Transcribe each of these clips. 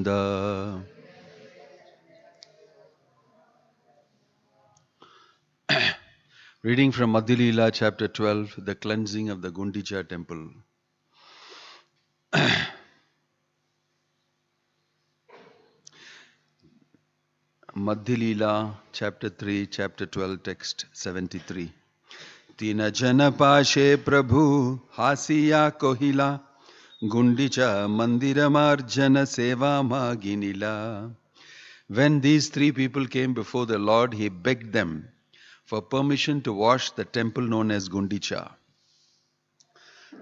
Govinda. Reading from Madhya Lila, chapter 12, the cleansing of the Gundica temple. Madhya Lila, chapter 3, chapter 12, text 73. Tina jana pashe prabhu hasiya kohila Gundica mandira marjana seva maginila. When these three people came before the Lord, he begged them for permission to wash the temple known as Gundica.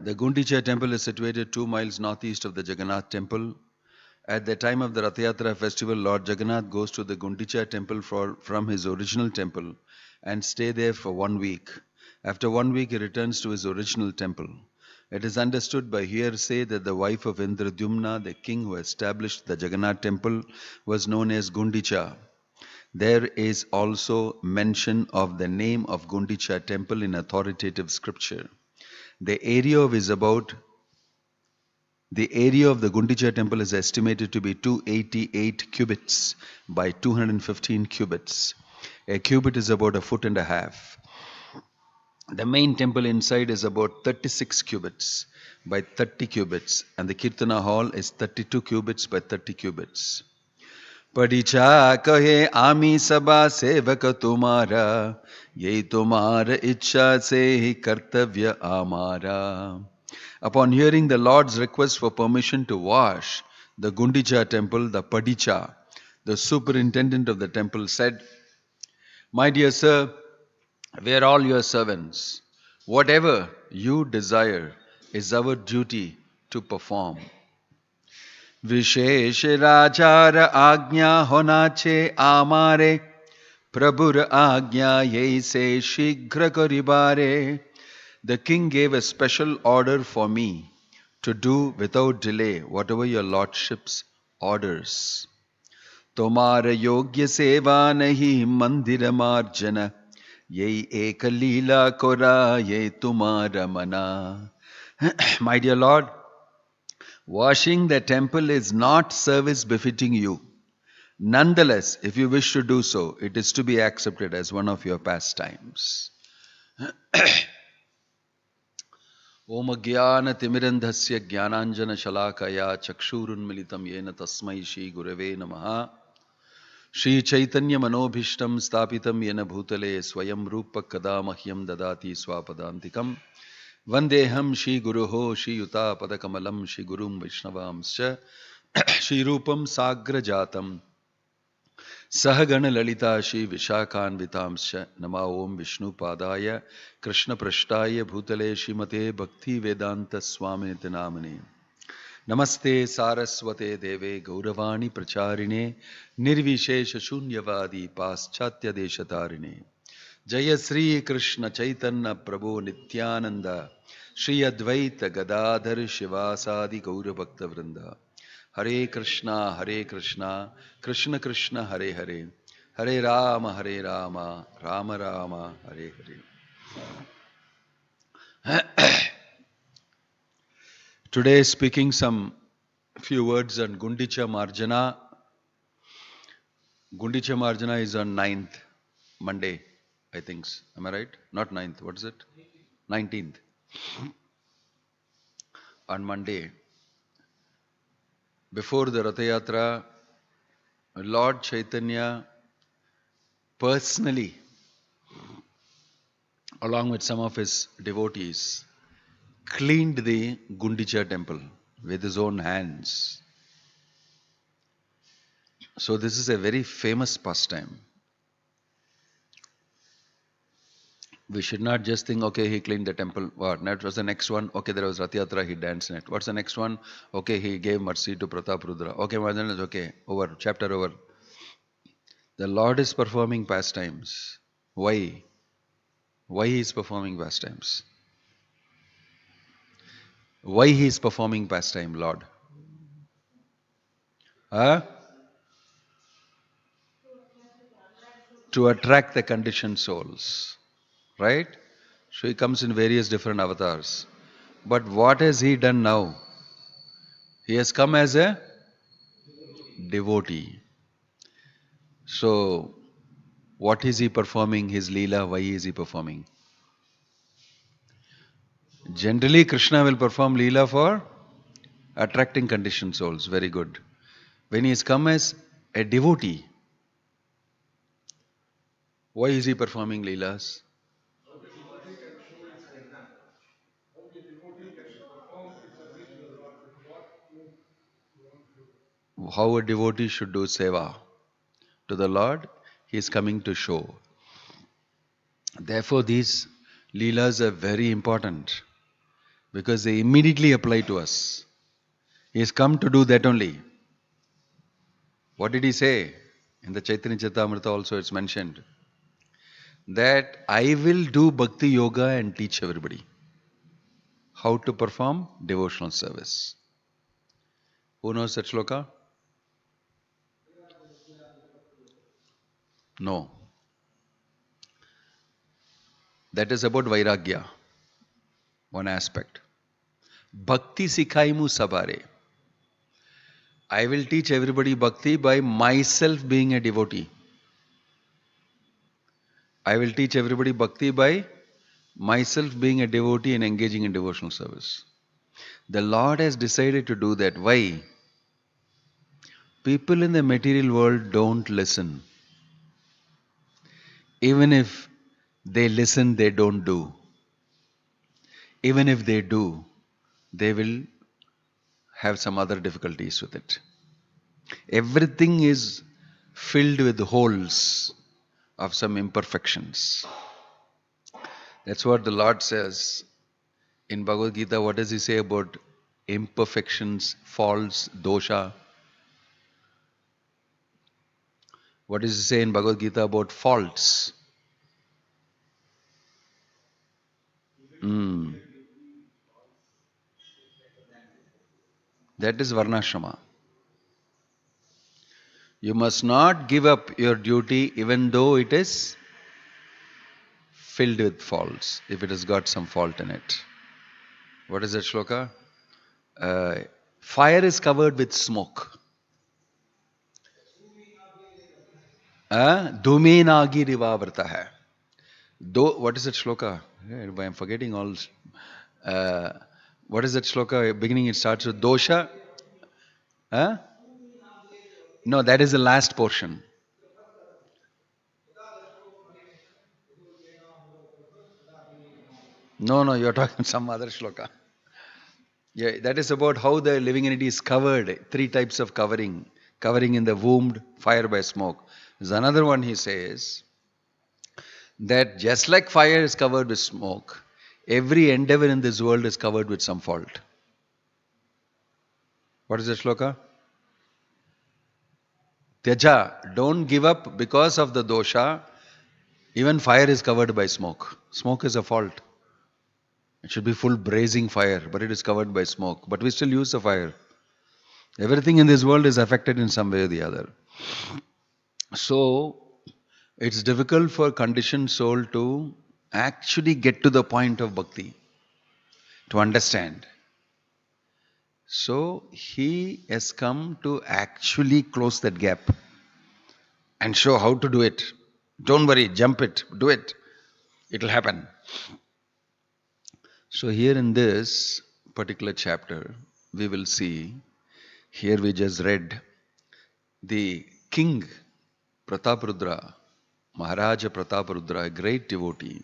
The Gundica temple is situated 2 miles northeast of the Jagannath temple. At the time of the Rath Yatra festival, Lord Jagannath goes to the Gundica temple from his original temple and stay there for 1 week. After 1 week, he returns to his original temple. It is understood by hearsay that the wife of Indradyumna, the king who established the Jagannath temple, was known as Gundica. There is also mention of the name of Gundica temple in authoritative scripture. The area of the Gundica temple is estimated to be 288 cubits by 215 cubits. A cubit is about 1.5 feet. The main temple inside is about 36 cubits by 30 cubits, and the Kirtana hall is 32 cubits by 30 cubits. Padicha kahe ami sabha sevaka tumara, ye tumara ichha se hi kartavya amara. Upon hearing the Lord's request for permission to wash the Gundica temple, the Padicha, the superintendent of the temple, said, "My dear sir, we are all your servants. Whatever you desire is our duty to perform. विशेष राजार आज्ञा होना छे आमारे प्रभुर आज्ञा यही से शीघ्र करिबारे." The king gave a special order for me to do without delay whatever your lordship's orders. Tomara yogya seva nahi mandira marjana yei eka lila kora ye tumara mana. My dear Lord, washing the temple is not service befitting you. Nonetheless, if you wish to do so, it is to be accepted as one of your pastimes. Om Jnana Timirandhasya Jnananjana Shalakaya Chakshurunmilitam Yena Tasmai Shri Gurave Namaha. Shri Caitanya Manobhishtam Stapitam Yena Bhutale Swayam Rupa Kadamahyam Dadati Swapadantikam. Vandeham Shri Guruho Shri Yuta Padakamalam Shri Gurum Vaishnavamscha Shri Rupam Sagra Jatam Sahagana Lalita Shri Vishakhanvitamscha Nama Om Vishnu Padaya Krishna Prashtaya Bhutale Shrimate Bhakti Vedanta Swami Namane. Namaste Saraswate Deve Gauravani Pracharine Nirvishesha Shunyavadi Paschatya Deshatarine. Jaya Sri Krishna Chaitanya Prabhu Nityananda Shri Advaita Gadadhar Shivasadi Gaura Bhakta Vrinda. Hare Krishna, Krishna Krishna, Hare Hare, Hare Rama, Rama Rama, Hare Hare. Today speaking some few words on Gundica Marjana. Gundica Marjana is on 9th, Monday, I think. Am I right? Not 9th, what is it? 19th. On Monday. Before the Rath Yatra, Lord Caitanya personally, along with some of his devotees, cleaned the Gundica temple with his own hands. So this is a very famous pastime. We should not just think, okay, he cleaned the temple. What? That was the next one. Okay, there was Rath Yatra, he danced in it. What's the next one? Okay, he gave mercy to Pratap Rudra. Okay, okay, over, chapter over. The Lord is performing pastimes. Why? Why he is performing pastimes? Why he is performing pastime, Lord? To attract the conditioned souls. Right? So he comes in various different avatars. But what has he done now? He has come as a devotee. So, what is he performing? His Leela, why is he performing? Generally, Krishna will perform Leela for attracting conditioned souls. Very good. When he has come as a devotee, why is he performing Leelas? How a devotee should do seva to the Lord, he is coming to show. Therefore, these Leelas are very important because they immediately apply to us. He has come to do that only. What did he say? In the Chaitanya Caritamrita also it's mentioned that I will do Bhakti Yoga and teach everybody how to perform devotional service. Who knows that shloka? No. That is about Vairagya, one aspect. Bhakti sikhaimu sabare. I will teach everybody Bhakti by myself being a devotee. I will teach everybody Bhakti by myself being a devotee and engaging in devotional service. The Lord has decided to do that. Why? People in the material world don't listen. Even if they listen, they don't do. Even if they do, they will have some other difficulties with it. Everything is filled with holes of some imperfections. That's what the Lord says in Bhagavad Gita. What does He say about imperfections, faults, dosha? What does He say in Bhagavad Gita about faults? That is Varnashrama. You must not give up your duty even though it is filled with faults, if it has got some fault in it. What is that shloka? Fire is covered with smoke. Dhumenagi rivavrata hai. What is that shloka? I am forgetting all. What is that shloka? Beginning it starts with dosha. No, that is the last portion. No, you are talking some other shloka. Yeah, that is about how the living entity is covered. Three types of covering. Covering in the womb, fire by smoke. There's another one he says that just like fire is covered with smoke, every endeavor in this world is covered with some fault. What is the shloka? Tyaja, don't give up because of the dosha. Even fire is covered by smoke. Smoke is a fault. It should be full blazing fire, but it is covered by smoke. But we still use the fire. Everything in this world is affected in some way or the other. So, it's difficult for conditioned soul to actually get to the point of bhakti, to understand. So, he has come to actually close that gap and show how to do it. Don't worry, jump it, do it. It will happen. So, here in this particular chapter, we will see, here we just read, the king Prataparudra, Maharaja Prataparudra, a great devotee,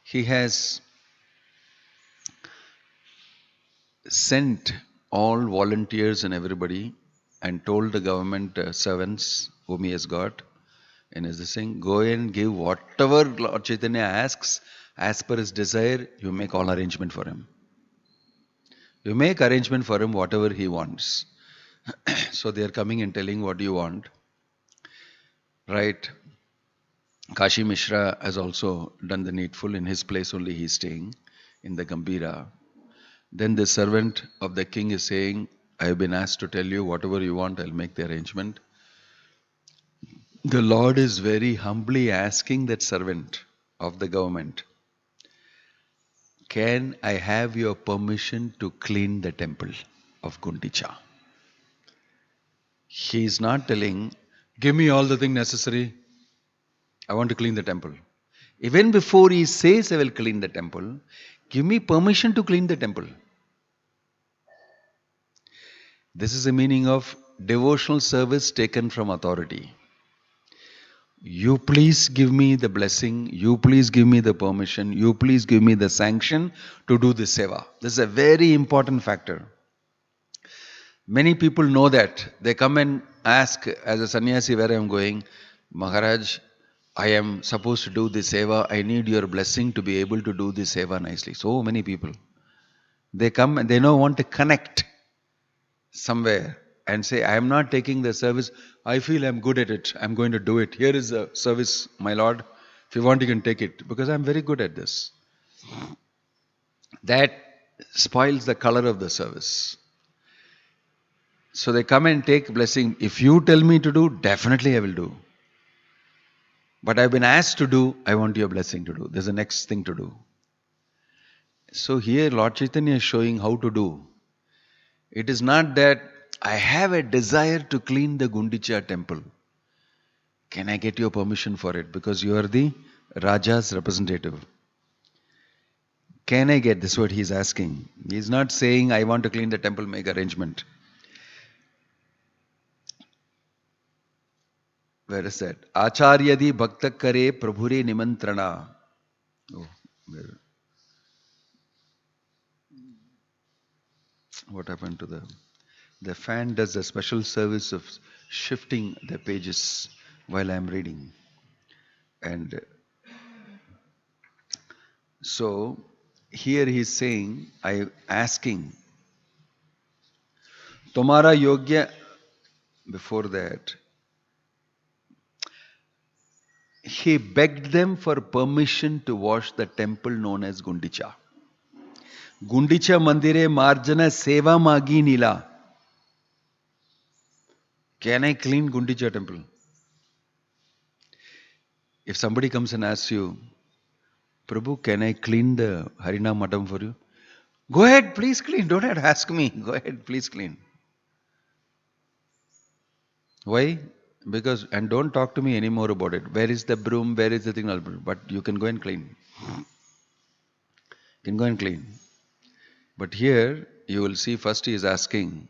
he has sent all volunteers and everybody and told the government servants whom he has got in his thing, go and give whatever Lord Chaitanya asks as per his desire, you make all arrangement for him. You make arrangement for him whatever he wants. So they are coming and telling what do you want. Right. Kashi Mishra has also done the needful. In his place only he is staying in the Gambira. Then the servant of the king is saying, I have been asked to tell you whatever you want, I'll make the arrangement. The Lord is very humbly asking that servant of the government, can I have your permission to clean the temple of Gundica? He is not telling, give me all the thing necessary. I want to clean the temple. Even before he says, I will clean the temple, give me permission to clean the temple. This is the meaning of devotional service taken from authority. You please give me the blessing. You please give me the permission. You please give me the sanction to do this seva. This is a very important factor. Many people know that. They come and ask, as a sannyasi, where I am going, Maharaj, I am supposed to do this seva. I need your blessing to be able to do this seva nicely. So many people. They come and they want to connect somewhere and say, I am not taking the service. I feel I am good at it. I am going to do it. Here is the service, my Lord. If you want, you can take it. Because I am very good at this. That spoils the color of the service. So they come and take blessing. If you tell me to do, definitely I will do. But I've been asked to do, I want your blessing to do. There's the next thing to do. So here Lord Chaitanya is showing how to do. It is not that I have a desire to clean the Gundica temple. Can I get your permission for it? Because you are the Raja's representative. Can I get this? What he is asking. He is not saying, I want to clean the temple, make arrangement. Where is that? Acharyadi bhakta kare prabhure nimantrana. Oh, where? What happened to the fan does a special service of shifting the pages while I am reading. And so here he is saying, I asking, Tomara yogya, before that, he begged them for permission to wash the temple known as Gundica. Gundica mandire Marjana seva magi Lila. Can I clean Gundica temple? If somebody comes and asks you, Prabhu, can I clean the Harinam Madam for you? Go ahead, please clean. Don't have to ask me. Go ahead, please clean. Why? Because, and don't talk to me anymore about it. Where is the broom? Where is the thing? But you can go and clean. You can go and clean. But here, you will see first he is asking,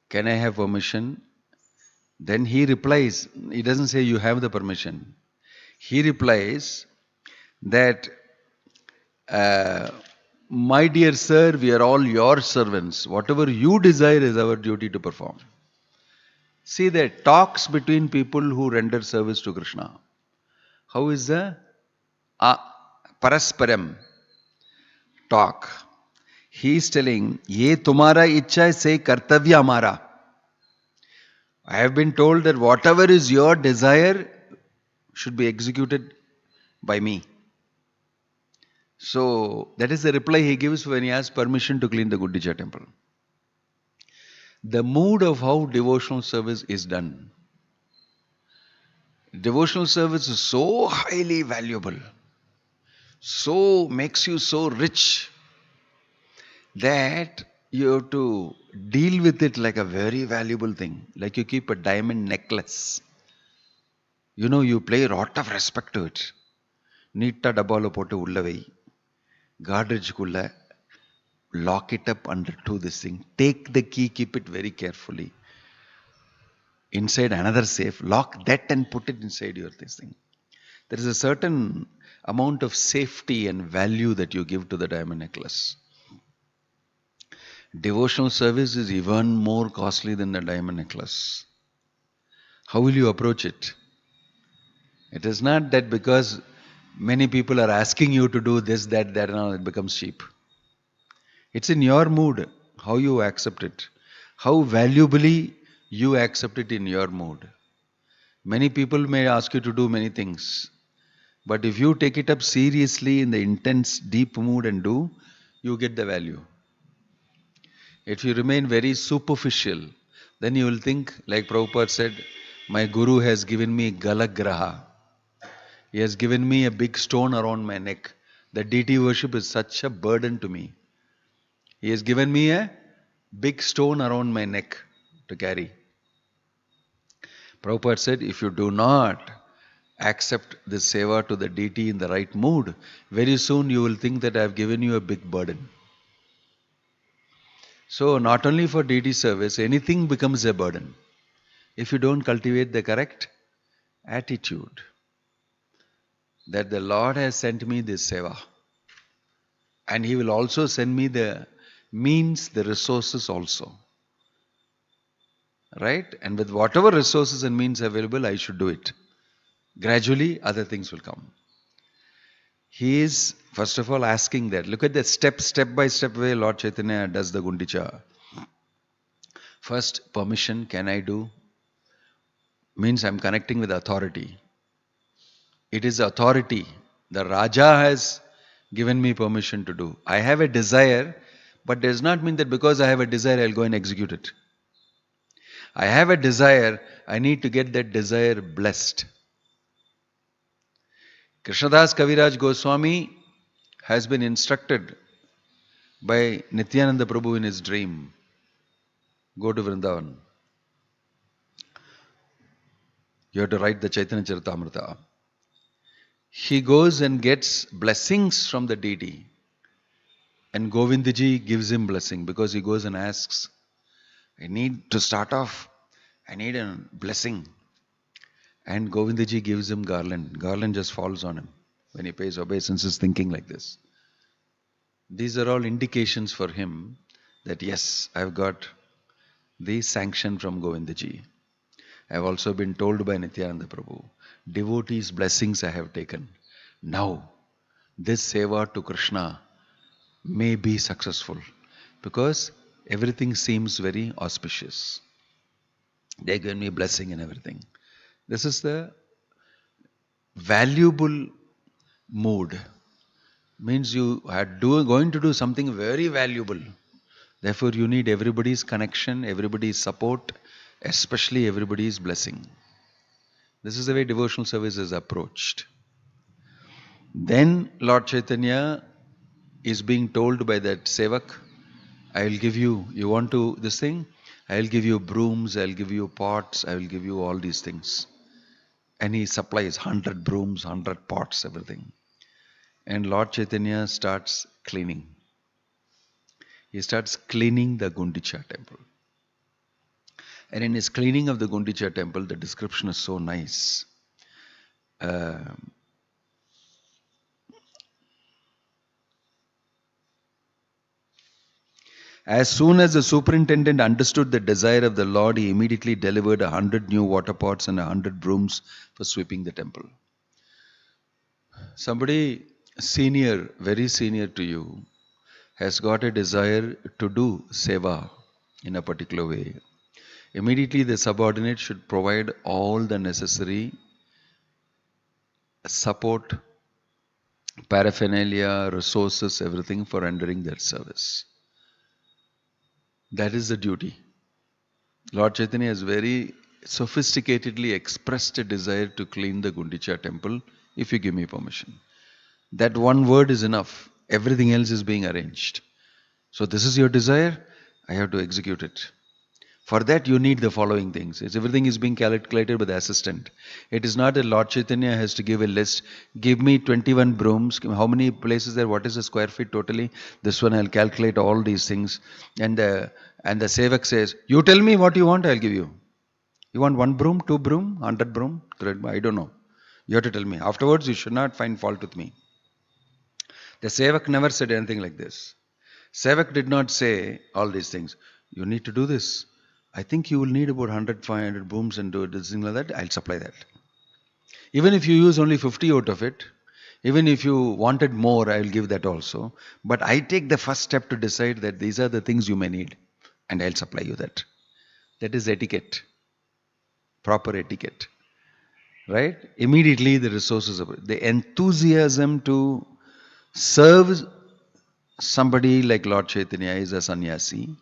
can I have permission? Then he replies, he doesn't say you have the permission. He replies that, my dear sir, we are all your servants. Whatever you desire is our duty to perform. See the talks between people who render service to Krishna. How is the parasparam talk? He is telling, Ye tumhara ichha hai, say kartavya hamara. I have been told that whatever is your desire should be executed by me. So that is the reply he gives when he asks permission to clean the Gundica temple. The mood of how devotional service is done. Devotional service is so highly valuable, so makes you so rich, that you have to deal with it like a very valuable thing. Like you keep a diamond necklace. You know, you pay a lot of respect to it. Neeta dabbalo potu ullavai. Godrej kulla. Lock it up under to this thing. Take the key, keep it very carefully. Inside another safe, lock that and put it inside your this thing. There is a certain amount of safety and value that you give to the diamond necklace. Devotional service is even more costly than the diamond necklace. How will you approach it? It is not that because many people are asking you to do this, that, and all, it becomes cheap. It's in your mood, how you accept it, how valuably you accept it in your mood. Many people may ask you to do many things, but if you take it up seriously in the intense, deep mood and do, you get the value. If you remain very superficial, then you will think, like Prabhupada said, my Guru has given me Galagraha. He has given me a big stone around my neck. The deity worship is such a burden to me. He has given me a big stone around my neck to carry. Prabhupada said, if you do not accept this seva to the deity in the right mood, very soon you will think that I have given you a big burden. So not only for deity service, anything becomes a burden if you don't cultivate the correct attitude that the Lord has sent me this seva, and He will also send me the means, the resources also. Right? And with whatever resources and means available, I should do it. Gradually, other things will come. He is, first of all, asking that. Look at the step by step way Lord Chaitanya does the Gundicha. First, permission, can I do? Means I'm connecting with authority. It is authority. The Raja has given me permission to do. I have a desire, but does not mean that because I have a desire, I'll go and execute it. I have a desire, I need to get that desire blessed. Krishnadas Kaviraj Goswami has been instructed by Nityananda Prabhu in his dream. Go to Vrindavan. You have to write the Chaitanya Caritamrita. He goes and gets blessings from the deity. And Govindji gives him blessing because he goes and asks, I need to start off, I need a blessing. And Govindji gives him garland. Garland just falls on him when he pays obeisances thinking like this. These are all indications for him that yes, I've got the sanction from Govindji. I have also been told by Nityananda Prabhu, devotees' blessings I have taken. Now, this seva to Krishna may be successful because everything seems very auspicious. They give me blessing and everything. This is the valuable mood. Means you are going to do something very valuable. Therefore, you need everybody's connection, everybody's support, especially everybody's blessing. This is the way devotional service is approached. Then Lord Chaitanya is being told by that sevak, I will give you, you want to this thing? I will give you brooms, I will give you pots, I will give you all these things. And he supplies 100 brooms, 100 pots, everything. And Lord Chaitanya starts cleaning. He starts cleaning the Gundicha temple. And in his cleaning of the Gundicha temple, the description is so nice. As soon as the superintendent understood the desire of the Lord, he immediately delivered 100 new water pots and 100 brooms for sweeping the temple. Somebody senior, very senior to you, has got a desire to do seva in a particular way. Immediately the subordinate should provide all the necessary support, paraphernalia, resources, everything for rendering their service. That is the duty. Lord Chaitanya has very sophisticatedly expressed a desire to clean the Gundicha temple, if you give me permission. That one word is enough. Everything else is being arranged. So this is your desire, I have to execute it. For that you need the following things. Everything is being calculated by the assistant. It is not that Lord Chaitanya has to give a list. Give me 21 brooms. How many places there? What is the square feet totally? This one I'll calculate all these things. And the sevak says, you tell me what you want, I'll give you. You want 1 broom, 2 broom, 100 broom? I don't know. You have to tell me. Afterwards you should not find fault with me. The sevak never said anything like this. Sevak did not say all these things. You need to do this. I think you will need about 100, 500 brooms and do this thing like that. I'll supply that. Even if you use only 50 out of it, even if you wanted more, I will give that also. But I take the first step to decide that these are the things you may need and I'll supply you that. That is etiquette. Proper etiquette. Right? Immediately the resources, the enthusiasm to serve somebody like Lord Chaitanya is a sannyasi.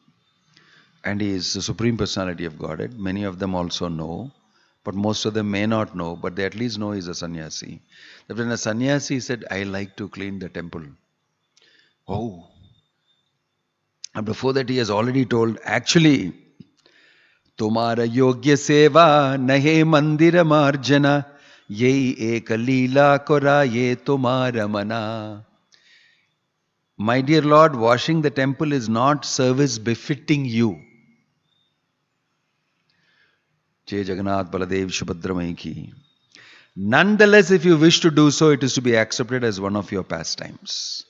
And he is the Supreme Personality of Godhead. Many of them also know, but most of them may not know, but they at least know he is a sannyasi. That when a sannyasi said, I like to clean the temple. Oh. And before that he has already told, actually, तुम्हारा योग्य सेवा नहे मंदिर मार्जना, यही एक लीला कोराये तुम्हारा मना. My dear Lord, washing the temple is not service befitting you. Jai Jagannath Baladev Subhadramai ki. Nonetheless, if you wish to do so, it is to be accepted as one of your pastimes.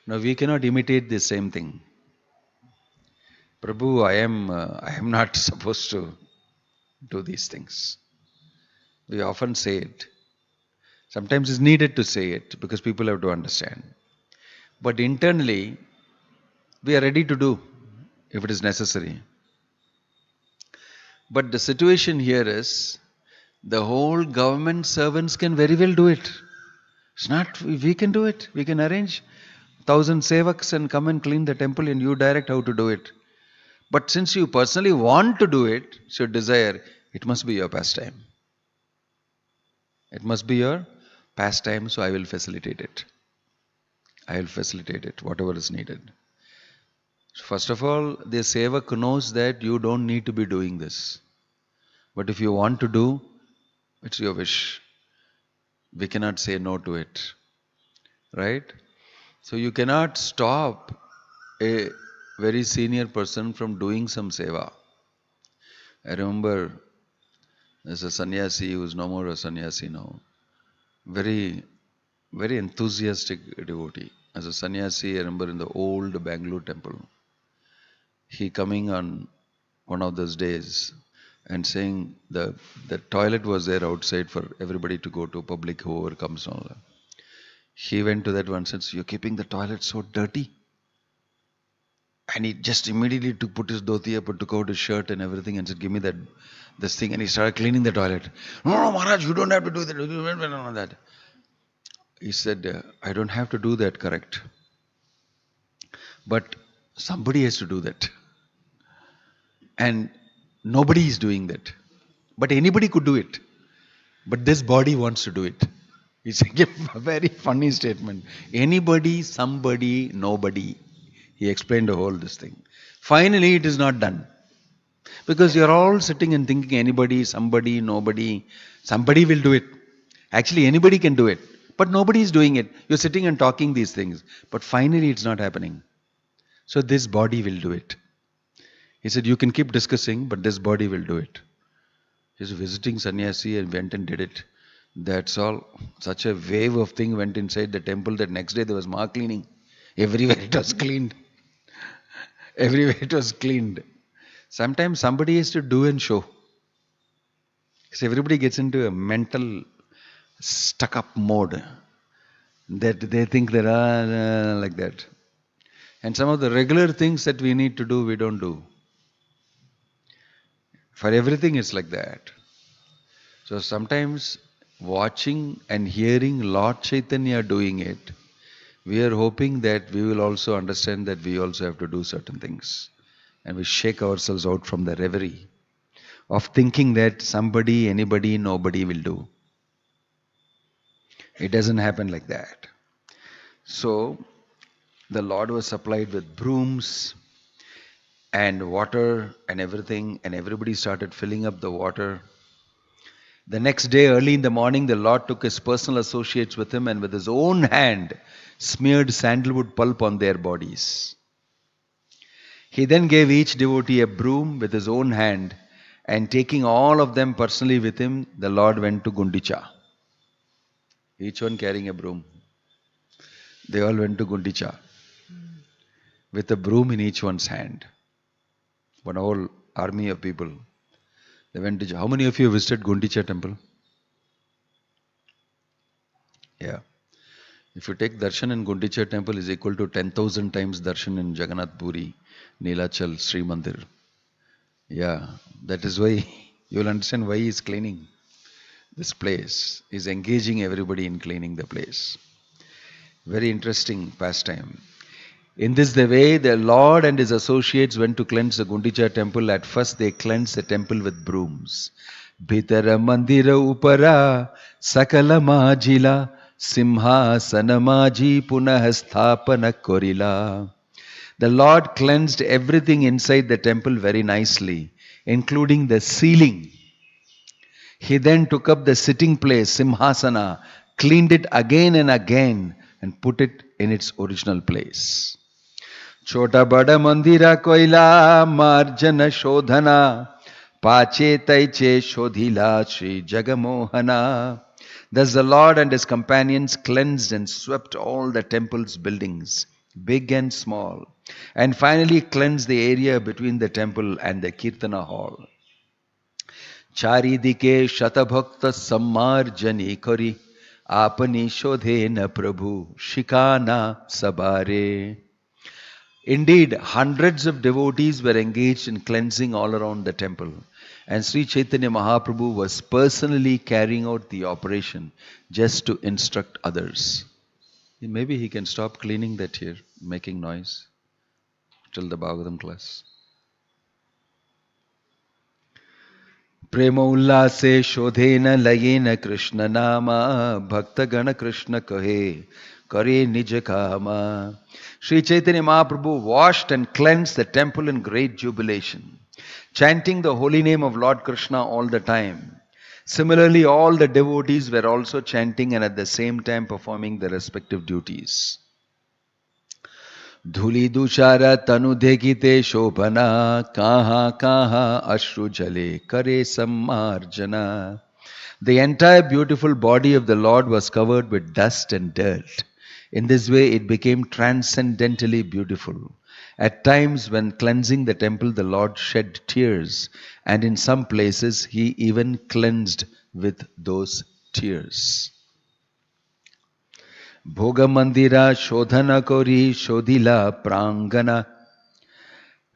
Now we cannot imitate the same thing. Prabhu, I am not supposed to do these things. We often say it. Sometimes it's needed to say it because people have to understand. But internally, we are ready to do if it is necessary. But the situation here is, the whole government servants can very well do it. It's not, we can do it. We can arrange 1,000 sevaks and come and clean the temple and you direct how to do it. But since you personally want to do it, it's your desire, it must be your pastime. It must be your pastime, so I will facilitate it. I will facilitate it, whatever is needed. First of all, the sevak knows that you don't need to be doing this. But if you want to do, it's your wish. We cannot say no to it. Right? So you cannot stop a very senior person from doing some seva. I remember there's a sannyasi who is no more a sannyasi now. Very, very enthusiastic devotee. As a sannyasi, I remember in the old Bangalore temple, he coming on one of those days and saying the toilet was there outside for everybody to go to, public, whoever comes on. He went to that one and said, "You're keeping the toilet so dirty." And he just immediately put his dhoti up, took out his shirt and everything and said, "Give me this thing." And he started cleaning the toilet. No, Maharaj, you don't have to do that. He said, "I don't have to do that, correct. But somebody has to do that. And nobody is doing that. But anybody could do it. But this body wants to do it." It's a very funny statement. Anybody, somebody, nobody. He explained the whole this thing. Finally, it is not done. Because you're all sitting and thinking anybody, somebody, nobody. Somebody will do it. Actually, anybody can do it. But nobody is doing it. You're sitting and talking these things. But finally, it's not happening. So this body will do it. He said, you can keep discussing, but this body will do it. He's visiting sannyasi and went and did it. That's all. Such a wave of thing went inside the temple that next day there was more cleaning. Everywhere it was cleaned. Everywhere it was cleaned. Sometimes somebody has to do and show. Because everybody gets into a mental stuck up mode. That they think they are like that. And some of the regular things that we need to do, we don't do. For everything it's like that. So sometimes watching and hearing Lord Caitanya doing it, we are hoping that we will also understand that we also have to do certain things. And we shake ourselves out from the reverie of thinking that somebody, anybody, nobody will do. It doesn't happen like that. So the Lord was supplied with brooms and water and everything, and everybody started filling up the water. The next day, early in the morning, the Lord took his personal associates with him and with his own hand smeared sandalwood pulp on their bodies. He then gave each devotee a broom with his own hand, and taking all of them personally with him, the Lord went to Gundica. Each one carrying a broom. They all went to Gundica with a broom in each one's hand. One whole army of people. They went to. How many of you visited Gundica temple? Yeah. If you take darshan in Gundica temple, is equal to 10,000 times darshan in Jagannath Puri, Neelachal, Sri Mandir. Yeah. That is why you will understand why he is cleaning this place. He is engaging everybody in cleaning the place. Very interesting pastime. In this the way the Lord and his associates went to cleanse the Gundica temple. At first they cleansed the temple with brooms. Bhitara mandira upara sakala majila simha sanamaji punahasthapana korila. The Lord cleansed everything inside the temple very nicely, including the ceiling. He then took up the sitting place, Simhasana, cleaned it again and again, and put it in its original place. Chota bada mandira koila marjana shodhana pache taiche shodhila Sri Jagamohana. Thus the Lord and his companions cleansed and swept all the temple's buildings, big and small, and finally cleansed the area between the temple and the Kirtana hall. Charidike shatabhakta sammarjani kari apani shodhena prabhu shikana sabare. Indeed, hundreds of devotees were engaged in cleansing all around the temple, and Sri Chaitanya Mahaprabhu was personally carrying out the operation just to instruct others. Maybe he can stop cleaning that here, making noise till the Bhagavatam class. Prema ullase shodhena layena Krishna nama bhakta gana Krishna kahe kare nija kama. Sri Chaitanya Mahaprabhu washed and cleansed the temple in great jubilation, chanting the holy name of Lord Krishna all the time. Similarly, all the devotees were also chanting and at the same time performing their respective duties. Dhuli dushara tanu dekite shobhana kaha kaha ashru jale kare sammarjana. The entire beautiful body of the Lord was covered with dust and dirt. In this way, it became transcendently beautiful. At times, when cleansing the temple, the Lord shed tears, and in some places, he even cleansed with those tears. Bhoga mandira shodhana kori shodhila prangana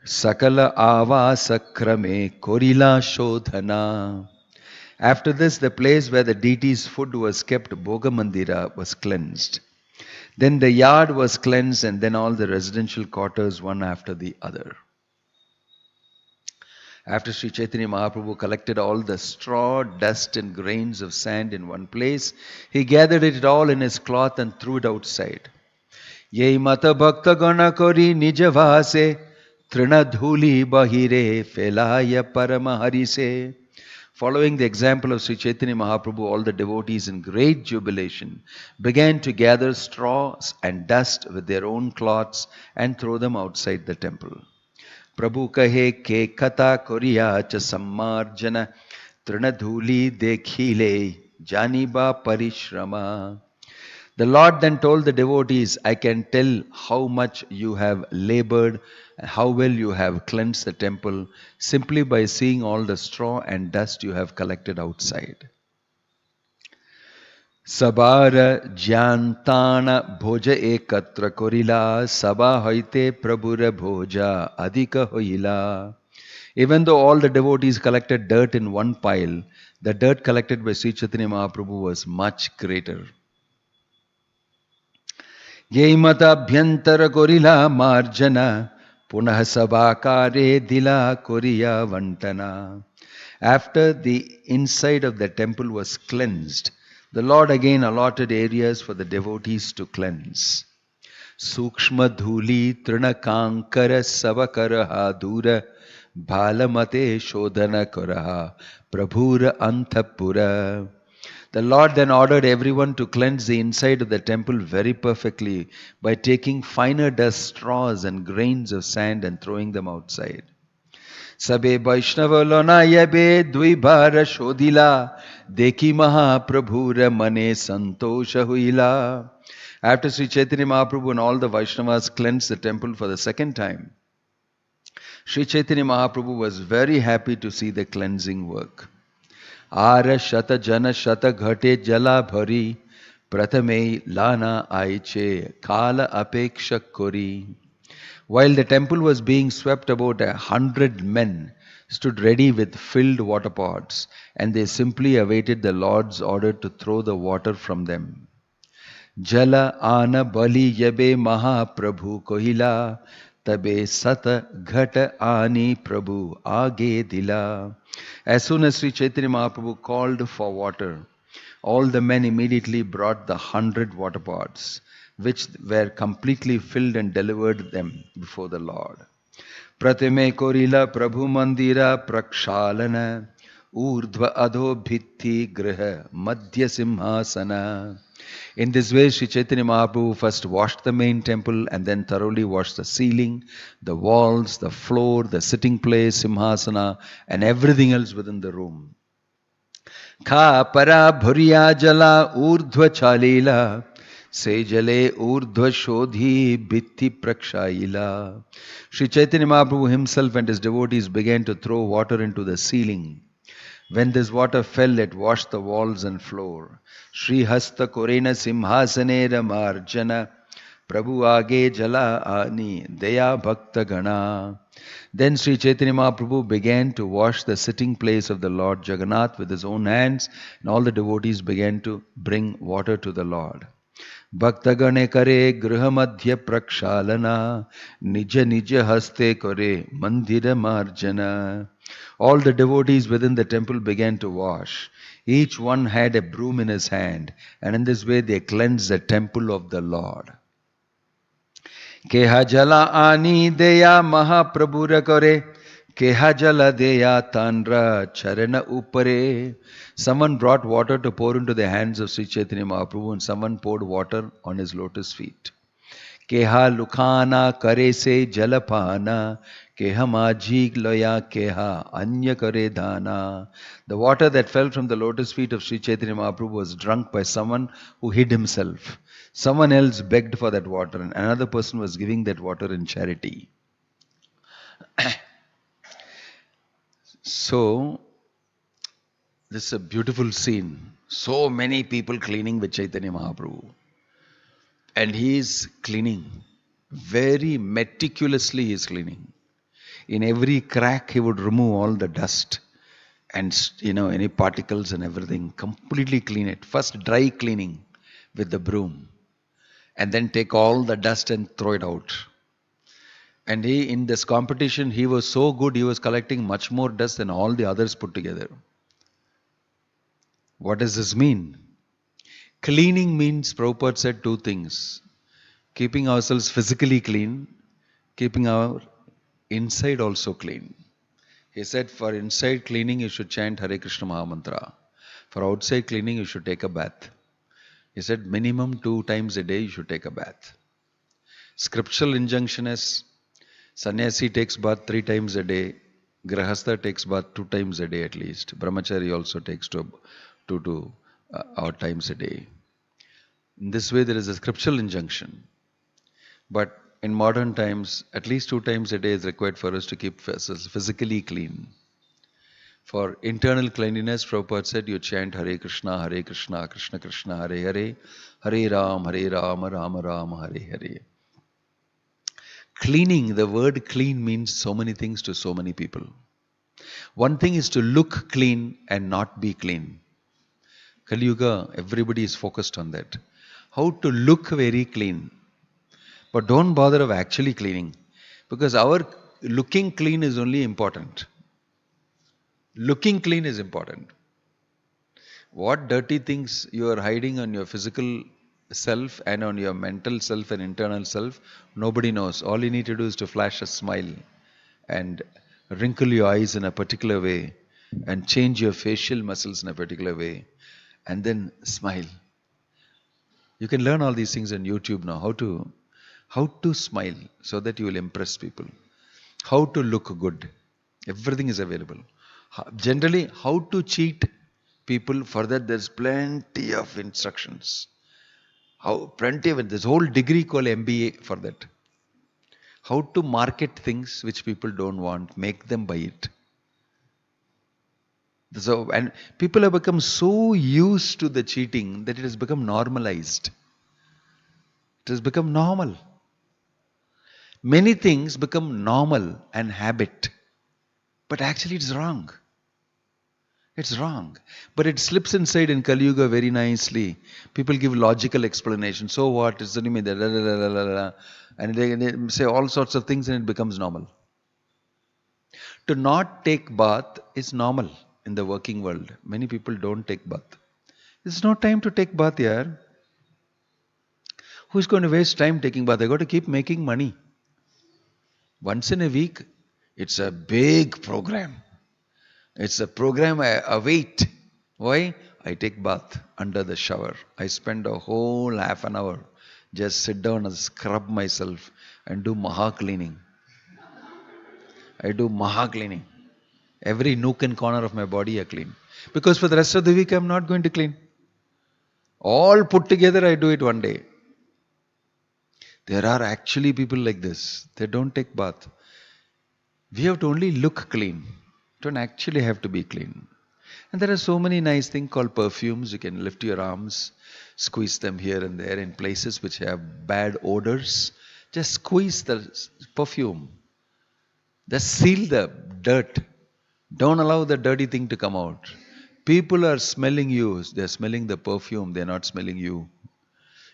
sakala avasakrame korila shodhana. After this, the place where the deity's food was kept, Bhoga mandira, was cleansed. Then the yard was cleansed, and then all the residential quarters one after the other. After Sri Chaitanya Mahaprabhu collected all the straw, dust and grains of sand in one place, he gathered it all in his cloth and threw it outside. Yei mata bhakta gana kori nijavase trina dhuli bahire felaya paramaharise. Following the example of Sri Chaitanya Mahaprabhu, all the devotees in great jubilation began to gather straws and dust with their own cloths and throw them outside the temple. Prabhu kahe ke kata koriya cha sammarjana trinadhuli dekhile janiba parishrama. The Lord then told the devotees, I can tell how much you have labored, how well you have cleansed the temple, simply by seeing all the straw and dust you have collected outside. Sabara jyantana bhoja ekatra korila sabha hoite prabhura bhoja adhika hoila. Even though all the devotees collected dirt in one pile, the dirt collected by Sri Chaitanya Mahaprabhu was much greater. Yeimata bhyantara korila marjana punah sabakare dila koriya vantana. After the inside of the temple was cleansed, the Lord again allotted areas for the devotees to cleanse. Sukshma dhuli trinakankara savakaraha dura bhalamate shodhana karaha prabhura antapura. The Lord then ordered everyone to cleanse the inside of the temple very perfectly by taking finer dust, straws and grains of sand and throwing them outside. Sabe Vaishnava lona yabe dvibhara shodhila deki mahaprabhura mane santosha huila. After Sri Chaitanya Mahaprabhu and all the Vaishnavas cleansed the temple for the second time, Sri Chaitanya Mahaprabhu was very happy to see the cleansing work. Ara shata jana shata ghate jala bhari prathame lana aiche kala apeksha kori. While the temple was being swept, about 100 men stood ready with filled water pots, and they simply awaited the Lord's order to throw the water from them. Jala ana bali yabe maha prabhu kohila tabe sata ghata ani prabhu age dila. As soon as Sri Chaitanya Mahaprabhu called for water, all the men immediately brought the 100 water pots. which were completely filled and delivered them before the Lord. Pratime korila prabhu mandira prakshalana urdhva adho bhitti griha madhya simhasana. In this way, Sri Chaitanya Mahaprabhu first washed the main temple and then thoroughly washed the ceiling, the walls, the floor, the sitting place, simhasana, and everything else within the room. Kha para bhuriya jala urdhva chalila se jale urdhva shodhi bhitti prakshayila. Sri Chaitanya Mahaprabhu himself and his devotees began to throw water into the ceiling. When this water fell, it washed the walls and floor. Sri Hasta Korena Simhasanera Marjana Prabhu Age Jala Ani Daya Bhakta Gana. Then Sri Chaitanya Mahaprabhu began to wash the sitting place of the Lord Jagannath with his own hands, and all the devotees began to bring water to the Lord. Bhaktagane kare griha madhya prakshalana nija nija haste kare mandira marjana. All the devotees within the temple began to wash. Each one had a broom in his hand, and in this way they cleansed the temple of the Lord. Keha jala ani deya mahaprabhura kare keha jala deya tanra charana upare. Someone brought water to pour into the hands of Sri Chaitanya Mahaprabhu, and someone poured water on his lotus feet. Keha lukhana kare se jalapana keha maji loya keha anya kare dhana. The water that fell from the lotus feet of Sri Chaitanya Mahaprabhu was drunk by someone who hid himself. Someone else begged for that water, and another person was giving that water in charity. So, this is a beautiful scene. So many people cleaning with Chaitanya Mahaprabhu. And he is cleaning. Very meticulously he is cleaning. In every crack he would remove all the dust and any particles and everything. Completely clean it. First dry cleaning with the broom. And then take all the dust and throw it out. And in this competition, he was so good, he was collecting much more dust than all the others put together. What does this mean? Cleaning means, Prabhupada said two things. Keeping ourselves physically clean, keeping our inside also clean. He said for inside cleaning, you should chant Hare Krishna Mahamantra. For outside cleaning, you should take a bath. He said minimum 2 times a day you should take a bath. Scriptural injunction is sannyasi takes bath 3 times a day. Grahastha takes bath 2 times a day at least. Brahmachari also takes 2 odd times a day. In this way there is a scriptural injunction. But in modern times, at least 2 times a day is required for us to keep ourselves physically clean. For internal cleanliness, Prabhupada said you chant Hare Krishna, Krishna Krishna, Hare Hare, Hare Ram, Rama Rama, Hare Hare. Cleaning, the word clean means so many things to so many people. One thing is to look clean and not be clean. Kali Yuga, everybody is focused on that. How to look very clean. But don't bother of actually cleaning. Because our looking clean is only important. Looking clean is important. What dirty things you are hiding on your physical self and on your mental self and internal self, nobody knows. All you need to do is to flash a smile and wrinkle your eyes in a particular way and change your facial muscles in a particular way and then smile. You can learn all these things on YouTube now. How to smile so that you will impress people. How to look good. Everything is available. Generally, how to cheat people, for that there's plenty of instructions. There's a whole degree called MBA for that. How to market things which people don't want, make them buy it. So, and people have become so used to the cheating that it has become normalized. It has become normal. Many things become normal and habit. But actually it's wrong. It's wrong. But it slips inside in Kali Yuga very nicely. People give logical explanation. So what? It's only that. And they say all sorts of things and it becomes normal. To not take bath is normal in the working world. Many people don't take bath. There's no time to take bath here. Who's going to waste time taking bath? They got to keep making money. Once in a week, it's a big program. It's a program I await. Why? I take bath under the shower. I spend a whole half an hour. Just sit down and scrub myself and do maha cleaning. I do maha cleaning. Every nook and corner of my body I clean. Because for the rest of the week I'm not going to clean. All put together I do it one day. There are actually people like this. They don't take bath. We have to only look clean. Don't actually have to be clean. And there are so many nice things called perfumes. You can lift your arms, squeeze them here and there in places which have bad odors. Just squeeze the perfume. Just seal the dirt. Don't allow the dirty thing to come out. People are smelling you. They're smelling the perfume. They're not smelling you.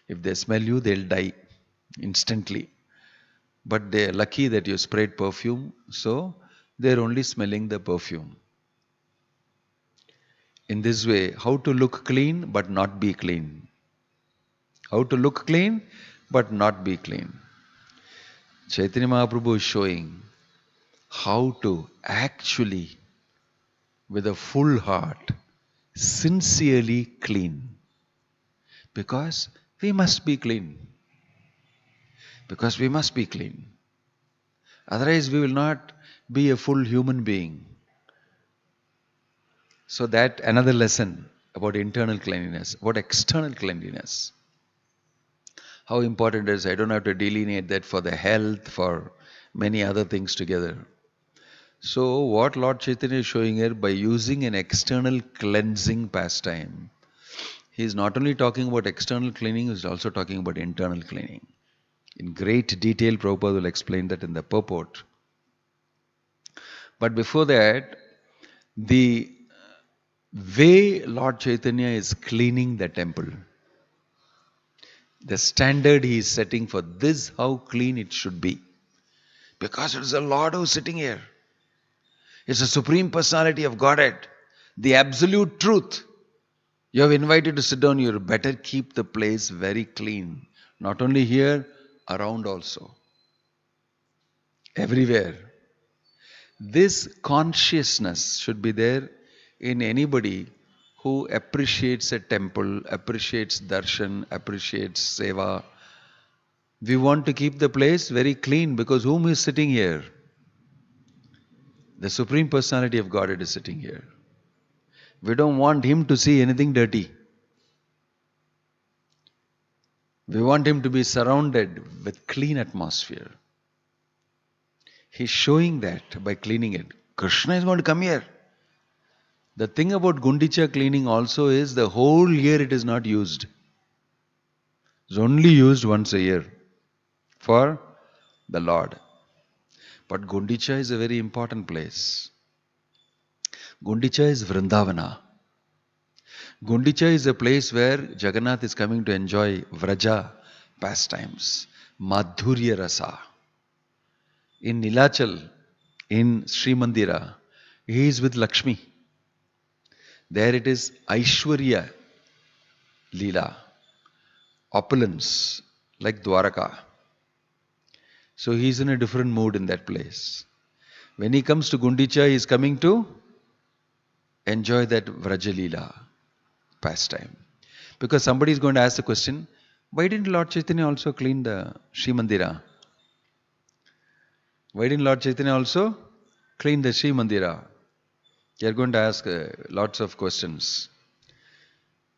If they smell you, they'll die instantly. But they're lucky that you sprayed perfume, so they're only smelling the perfume. In this way, how to look clean but not be clean. How to look clean but not be clean. Chaitanya Mahaprabhu is showing how to actually, with a full heart, sincerely clean. Because we must be clean. Because we must be clean. Otherwise we will not be a full human being. So that another lesson about internal cleanliness, about external cleanliness. How important it is. I don't have to delineate that for the health, for many other things together. So what Lord Chaitanya is showing here, by using an external cleansing pastime, he is not only talking about external cleaning, he is also talking about internal cleaning. In great detail, Prabhupada will explain that in the purport. But before that, the way Lord Chaitanya is cleaning the temple, the standard he is setting for this, how clean it should be. Because it is the Lord who is sitting here. It's the Supreme Personality of Godhead, the absolute truth. You have invited to sit down, you better keep the place very clean. Not only here, around also. Everywhere. This consciousness should be there in anybody who appreciates a temple, appreciates darshan, appreciates seva. We want to keep the place very clean because whom is sitting here? The Supreme Personality of Godhead is sitting here. We don't want him to see anything dirty. We want him to be surrounded with clean atmosphere. He's showing that by cleaning it. Krishna is going to come here. The thing about Gundica cleaning also is the whole year it is not used. It's only used once a year for the Lord. But Gundica is a very important place. Gundica is Vrindavana. Gundica is a place where Jagannath is coming to enjoy Vraja pastimes, Madhurya Rasa. In Nilachal, in Sri Mandira, he is with Lakshmi. There it is Aishwarya Lila, opulence, like Dwaraka. So he is in a different mood in that place. When he comes to Gundicha, he is coming to enjoy that Vraja Lila pastime. Because somebody is going to ask the question, why didn't Lord Chaitanya also clean the Sri Mandira? Why didn't Lord Chaitanya also clean the Sri Mandira? You are going to ask lots of questions.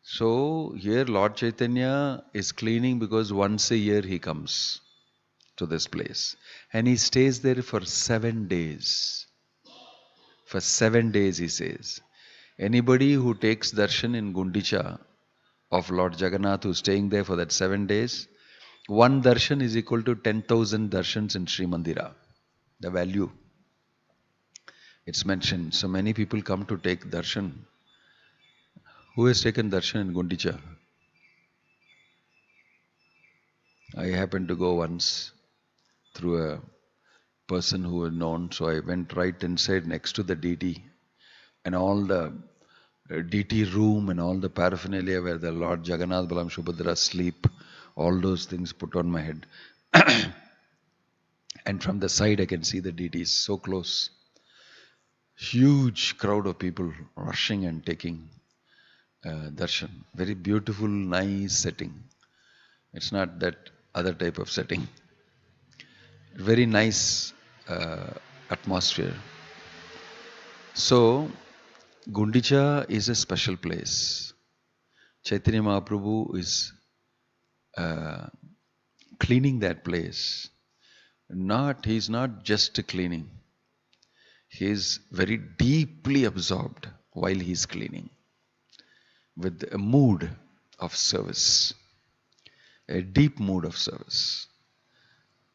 So here Lord Chaitanya is cleaning because once a year he comes to this place. And he stays there for 7 days. For 7 days he says. Anybody who takes darshan in Gundicha of Lord Jagannath who is staying there for that 7 days, one darshan is equal to 10,000 darshans in Sri Mandira. The value. It's mentioned. So many people come to take darshan. Who has taken darshan in Gundicha? I happened to go once through a person who was known. So I went right inside next to the deity. And all the deity room and all the paraphernalia where the Lord Jagannath, Balam, Subhadra sleep all those things put on my head. And from the side I can see the deities so close. Huge crowd of people rushing and taking darshan. Very beautiful, nice setting. It's not that other type of setting. Very nice atmosphere. So, Gundica is a special place. Chaitanya Mahaprabhu is cleaning that place. He's not just cleaning. He is very deeply absorbed while he's cleaning with a mood of service, a deep mood of service.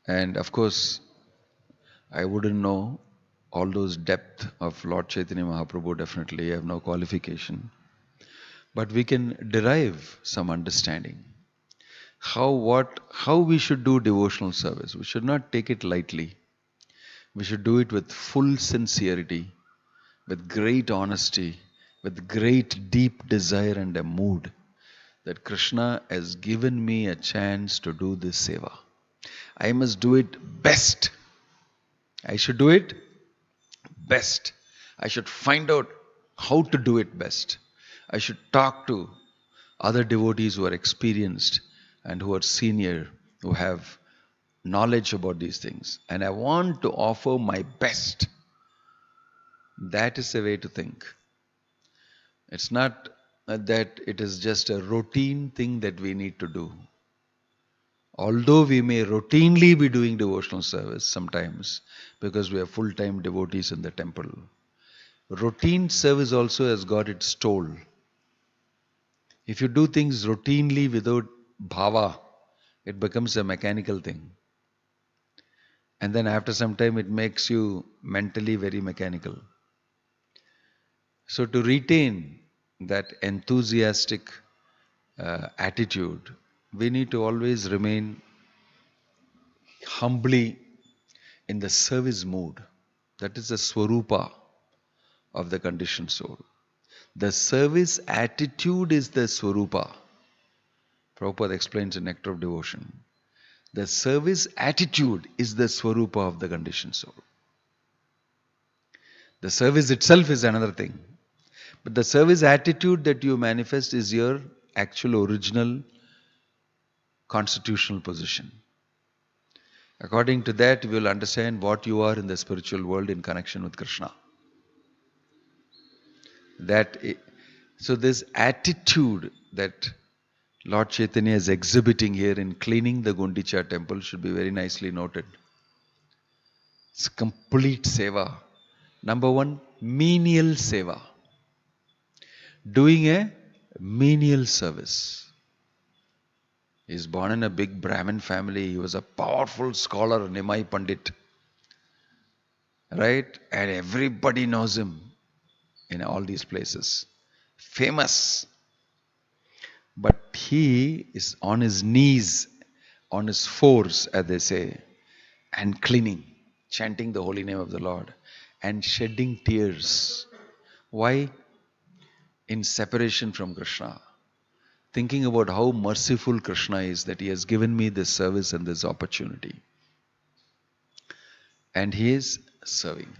And of course, I wouldn't know all those depth of Lord Chaitanya Mahaprabhu, definitely. I have no qualification. But we can derive some understanding. How we should do devotional service. We should not take it lightly. We should do it with full sincerity, with great honesty, with great deep desire and a mood that Krishna has given me a chance to do this seva. I must do it best. I should do it best. I should find out how to do it best. I should talk to other devotees who are experienced and who are senior, who have knowledge about these things. And I want to offer my best. That is the way to think. It's not that it is just a routine thing that we need to do. Although we may routinely be doing devotional service sometimes because we are full-time devotees in the temple, routine service also has got its toll. If you do things routinely without bhava, it becomes a mechanical thing. And then after some time it makes you mentally very mechanical. So to retain that enthusiastic attitude, we need to always remain humbly in the service mood. That is the swarupa of the conditioned soul. The service attitude is the swarupa. Prabhupada explains in Nectar of Devotion. The service attitude is the swarupa of the conditioned soul. The service itself is another thing. But the service attitude that you manifest is your actual original constitutional position. According to that, we will understand what you are in the spiritual world in connection with Krishna. So this attitude that Lord Chaitanya is exhibiting here in cleaning the Gundica temple should be very nicely noted. It's complete seva. Number one, menial seva. Doing a menial service. He's born in a big Brahmin family. He was a powerful scholar, Nimai Pandit. Right? And everybody knows him in all these places. Famous. But he is on his knees, on his fours, as they say, and cleaning, chanting the holy name of the Lord, and shedding tears. Why? In separation from Krishna. Thinking about how merciful Krishna is that he has given me this service and this opportunity. And he is serving.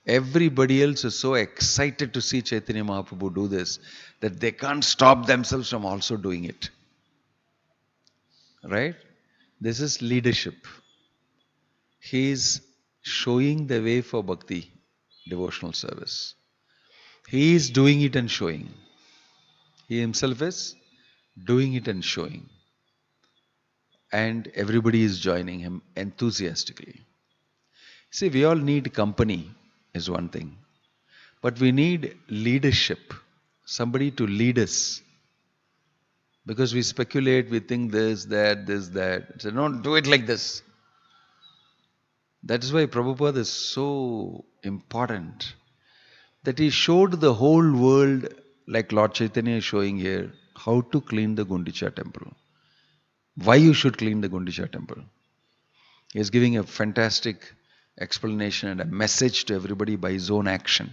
Everybody else is so excited to see Chaitanya Mahaprabhu do this that they can't stop themselves from also doing it. Right? This is leadership. He is showing the way for bhakti, devotional service. He is doing it and showing. He himself is doing it and showing. And everybody is joining him enthusiastically. See, we all need company is one thing. But we need leadership. Somebody to lead us. Because we speculate, we think this, that. So don't do it like this. That is why Prabhupada is so important. That he showed the whole world, like Lord Chaitanya is showing here, how to clean the Gundica temple. Why you should clean the Gundica temple. He is giving a fantastic explanation and a message to everybody by his own action.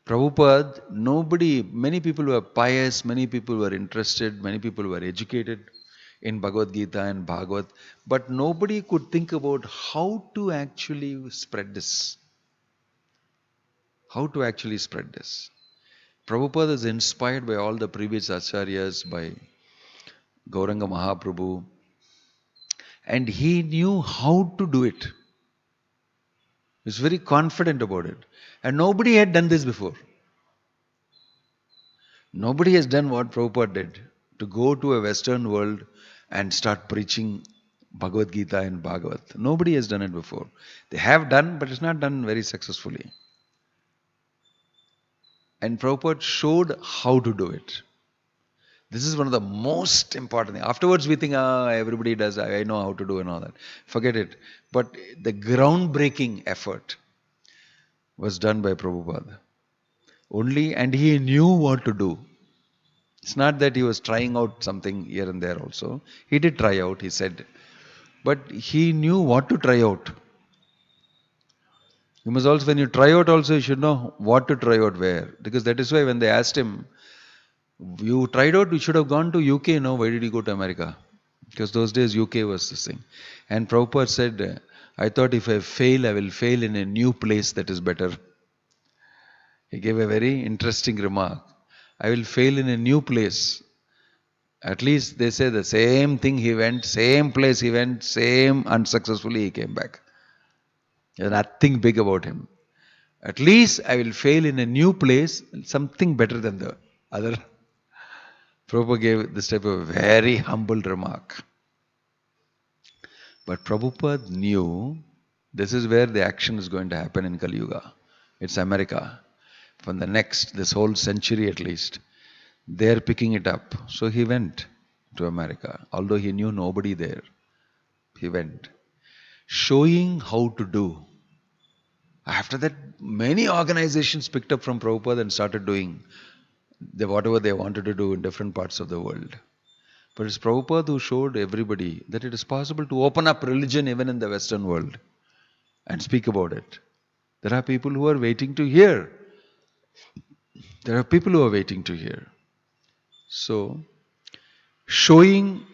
Prabhupada, many people were pious, many people were interested, many people were educated in Bhagavad Gita and Bhagavad, but nobody could think about how to actually spread this. How to actually spread this. Prabhupada is inspired by all the previous acharyas, by Gauranga Mahaprabhu, and he knew how to do it. He was very confident about it. And nobody had done this before. Nobody has done what Prabhupada did, to go to a Western world and start preaching Bhagavad Gita and Bhagavat. Nobody has done it before. They have done, but it's not done very successfully. And Prabhupada showed how to do it. This is one of the most important things. Afterwards we think, everybody does, I know how to do and all that. Forget it. But the groundbreaking effort was done by Prabhupada. Only, and he knew what to do. It's not that he was trying out something here and there also. He did try out, he said. But he knew what to try out. You must also, when you try out also, you should know what to try out where. Because that is why when they asked him, you tried out, you should have gone to UK, no? Why did you go to America? Because those days UK was this thing. And Prabhupada said, I thought if I fail, I will fail in a new place that is better. He gave a very interesting remark. I will fail in a new place. At least they say the same thing he went, same place he went, same unsuccessfully he came back. There's nothing big about him. At least I will fail in a new place, something better than the other. Prabhupada gave this type of very humble remark. But Prabhupada knew this is where the action is going to happen in Kali Yuga. It's America. From the next, this whole century at least, they're picking it up. So he went to America. Although he knew nobody there, he went. Showing how to do. After that, many organizations picked up from Prabhupada and started doing whatever they wanted to do in different parts of the world. But it's Prabhupada who showed everybody that it is possible to open up religion even in the Western world and speak about it. There are people who are waiting to hear. There are people who are waiting to hear. So, showing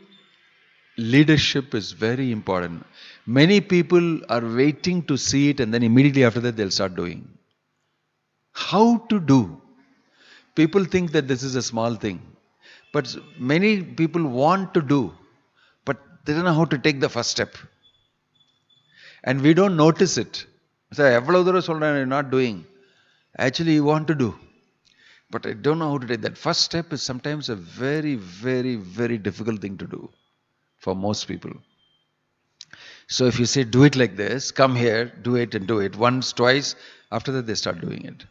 leadership is very important. Many people are waiting to see it and then immediately after that they'll start doing. How to do? People think that this is a small thing. But many people want to do, but they don't know how to take the first step. And we don't notice it. So, you're not doing. Actually, you want to do. But I don't know how to take that. First step is sometimes a very, very, very difficult thing to do for most people. So if you say, do it like this, come here, do it and do it. Once, twice, after that they start doing it.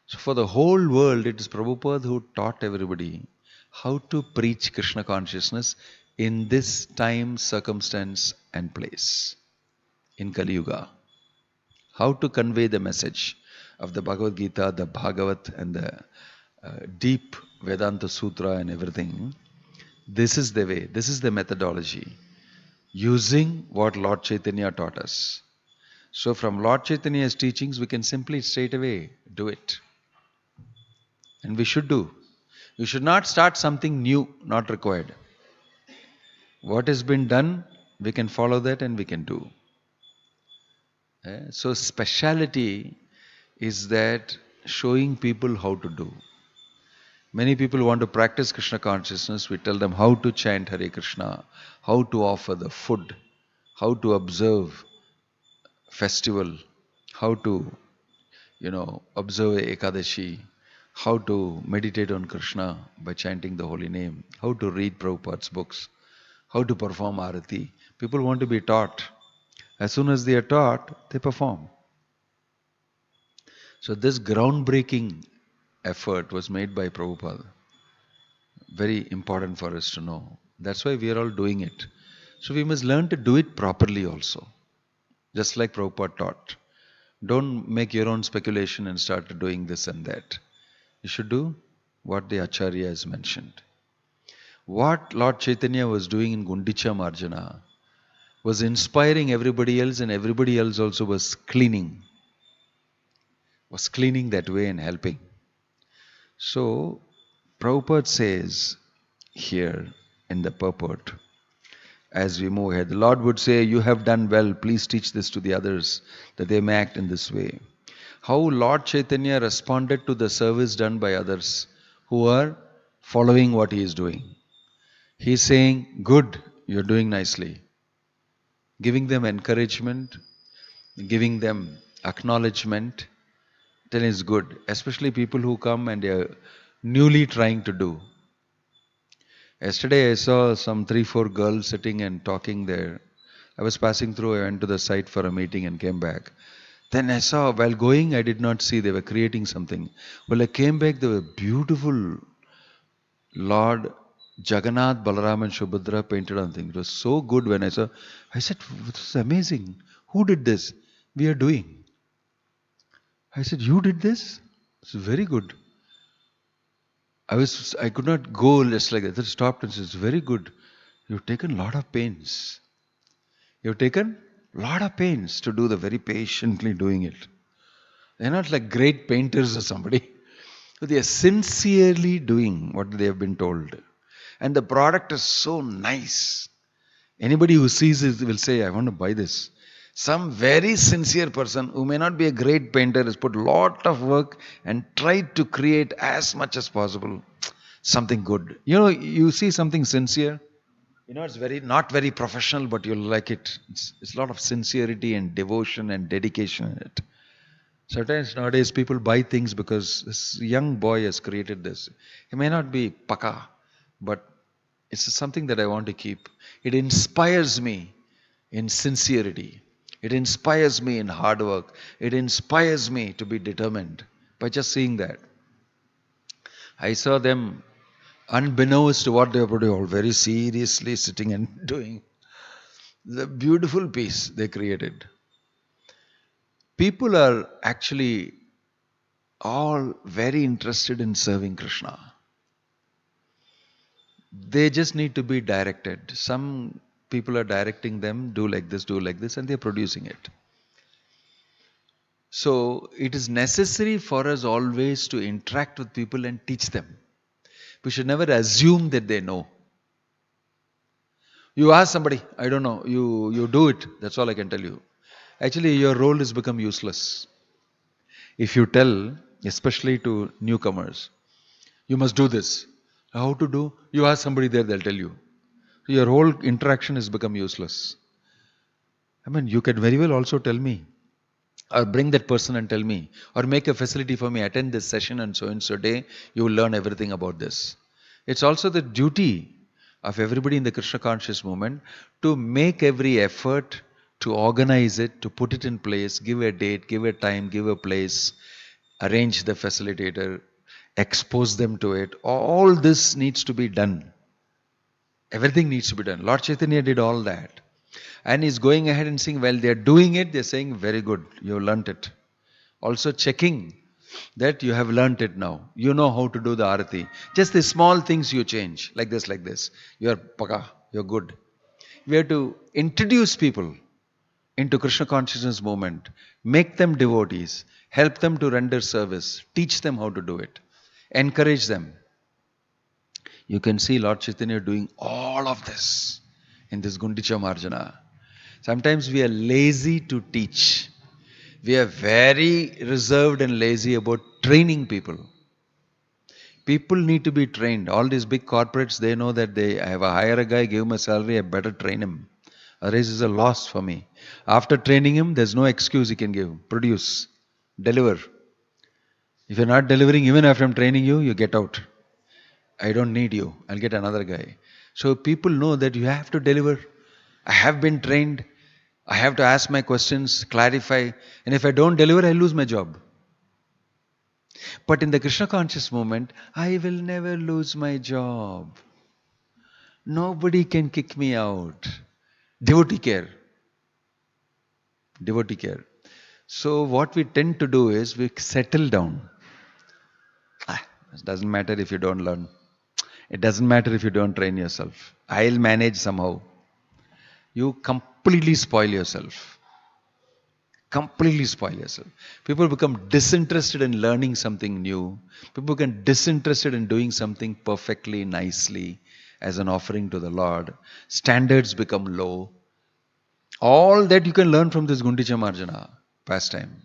So for the whole world, it is Prabhupada who taught everybody how to preach Krishna consciousness in this time, circumstance and place. In Kali Yuga. How to convey the message of the Bhagavad Gita, the Bhagavat and the deep Vedanta Sutra and everything. This is the way, this is the methodology. Using what Lord Chaitanya taught us. So from Lord Chaitanya's teachings, we can simply straight away do it. And we should do. We should not start something new, not required. What has been done, we can follow that and we can do. So speciality is that showing people how to do. Many people want to practice Krishna consciousness. We tell them how to chant Hare Krishna, how to offer the food, how to observe festival, how to, observe Ekadashi, how to meditate on Krishna by chanting the holy name, how to read Prabhupada's books, how to perform Arati. People want to be taught. As soon as they are taught, they perform. So this groundbreaking effort was made by Prabhupada. Very important for us to know. That's why we are all doing it. So we must learn to do it properly also. Just like Prabhupada taught. Don't make your own speculation and start doing this and that. You should do what the Acharya has mentioned. What Lord Chaitanya was doing in Gundica Marjana was inspiring everybody else, and everybody else also was cleaning. was cleaning that way and helping. So, Prabhupada says here in the purport, as we move ahead, the Lord would say, "You have done well, please teach this to the others, that they may act in this way." How Lord Chaitanya responded to the service done by others who are following what he is doing. He is saying, "Good, you're doing nicely." Giving them encouragement, giving them acknowledgement, then is good. Especially people who come and they are newly trying to do. Yesterday I saw some 3-4 girls sitting and talking there. I was passing through, I went to the site for a meeting and came back. Then I saw, while going, I did not see, they were creating something. Well, I came back, they were beautiful Lord Jagannath, Balaram and Subhadra painted on things. It was so good when I saw. I said, "This is amazing. Who did this?" "We are doing." I said, "You did this?" "It's very good." I could not go just like that. I stopped and said, "It's very good. You've taken a lot of pains. You've taken a lot of pains to do the very patiently doing it." They're not like great painters or somebody. But they are sincerely doing what they have been told. And the product is so nice. Anybody who sees it will say, "I want to buy this." Some very sincere person who may not be a great painter has put a lot of work and tried to create as much as possible something good. You see something sincere. It's not very professional, but you'll like it. It's a lot of sincerity and devotion and dedication in it. Sometimes nowadays people buy things because this young boy has created this. He may not be paka, but it's something that I want to keep. It inspires me in sincerity. It inspires me in hard work. It inspires me to be determined by just seeing that. I saw them, unbeknownst to what they were all very seriously sitting and doing the beautiful piece they created. People are actually all very interested in serving Krishna. They just need to be directed. Some people are directing them, do like this, and they're producing it. So it is necessary for us always to interact with people and teach them. We should never assume that they know. You ask somebody, "I don't know," you do it. That's all I can tell you. Actually, your role has become useless. If you tell, especially to newcomers, "You must do this." How to do? You ask somebody there, they'll tell you. Your whole interaction has become useless. You can very well also tell me, or bring that person and tell me, or make a facility for me, attend this session and so day, you will learn everything about this. It's also the duty of everybody in the Krishna conscious movement to make every effort to organize it, to put it in place, give a date, give a time, give a place, arrange the facilitator, expose them to it. All this needs to be done. Everything needs to be done. Lord Chaitanya did all that. And he's going ahead and saying, "Well, they're doing it," they're saying, "Very good, you have learnt it." Also checking that you have learnt it now. You know how to do the arati. Just the small things you change. Like this. You're paka, you're good. We have to introduce people into Krishna consciousness movement. Make them devotees. Help them to render service. Teach them how to do it. Encourage them. You can see Lord Chaitanya doing all of this in this Gundica Marjana. Sometimes we are lazy to teach. We are very reserved and lazy about training people. People need to be trained. All these big corporates, they know that they have a hire a guy, give him a salary, I better train him. Otherwise it's a loss for me. After training him, there's no excuse he can give. Produce. Deliver. If you're not delivering, even after I'm training you, you get out. I don't need you. I'll get another guy. So people know that you have to deliver. I have been trained. I have to ask my questions, clarify. And if I don't deliver, I lose my job. But in the Krishna conscious movement, I will never lose my job. Nobody can kick me out. Devotee care. Devotee care. So what we tend to do is we settle down. It doesn't matter if you don't learn. It doesn't matter if you don't train yourself. I'll manage somehow. You completely spoil yourself. Completely spoil yourself. People become disinterested in learning something new. People become disinterested in doing something perfectly, nicely as an offering to the Lord. Standards become low. All that you can learn from this Gundica Marjana pastime.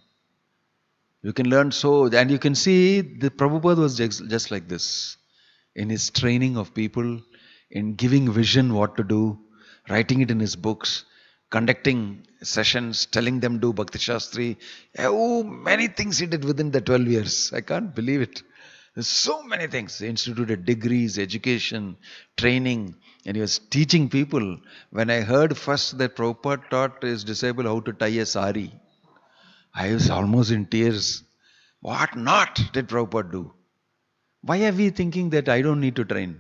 You can learn so, and you can see the Prabhupada was just like this. In his training of people, in giving vision what to do, writing it in his books, conducting sessions, telling them do Bhakti Shastri. Oh, many things he did within the 12 years. I can't believe it. There's so many things. He instituted degrees, education, training, and he was teaching people. When I heard first that Prabhupada taught his disciple how to tie a sari, I was almost in tears. What not did Prabhupada do? Why are we thinking that I don't need to train?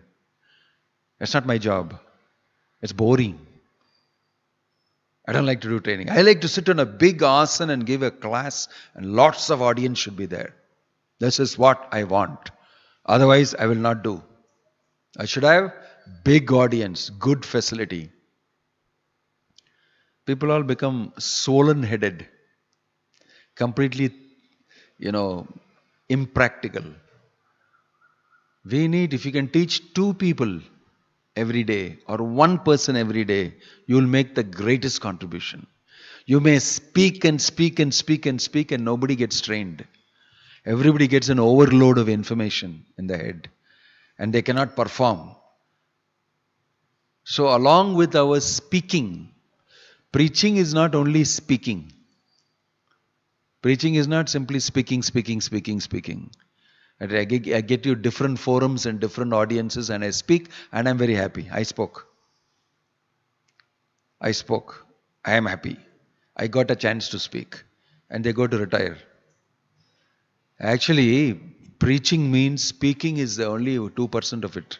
That's not my job. It's boring. I don't like to do training. I like to sit on a big asana and give a class, and lots of audience should be there. This is what I want. Otherwise, I will not do. I should have big audience, good facility. People all become swollen headed, completely, impractical. We need, if you can teach 2 people every day or 1 person every day, you will make the greatest contribution. You may speak and speak and speak and speak and nobody gets trained. Everybody gets an overload of information in the head and they cannot perform. So along with our speaking, preaching is not only speaking. Preaching is not simply speaking. I get you different forums and different audiences and I speak and I'm very happy. I spoke. I am happy. I got a chance to speak. And they go to retire. Actually, preaching means speaking is the only 2% of it.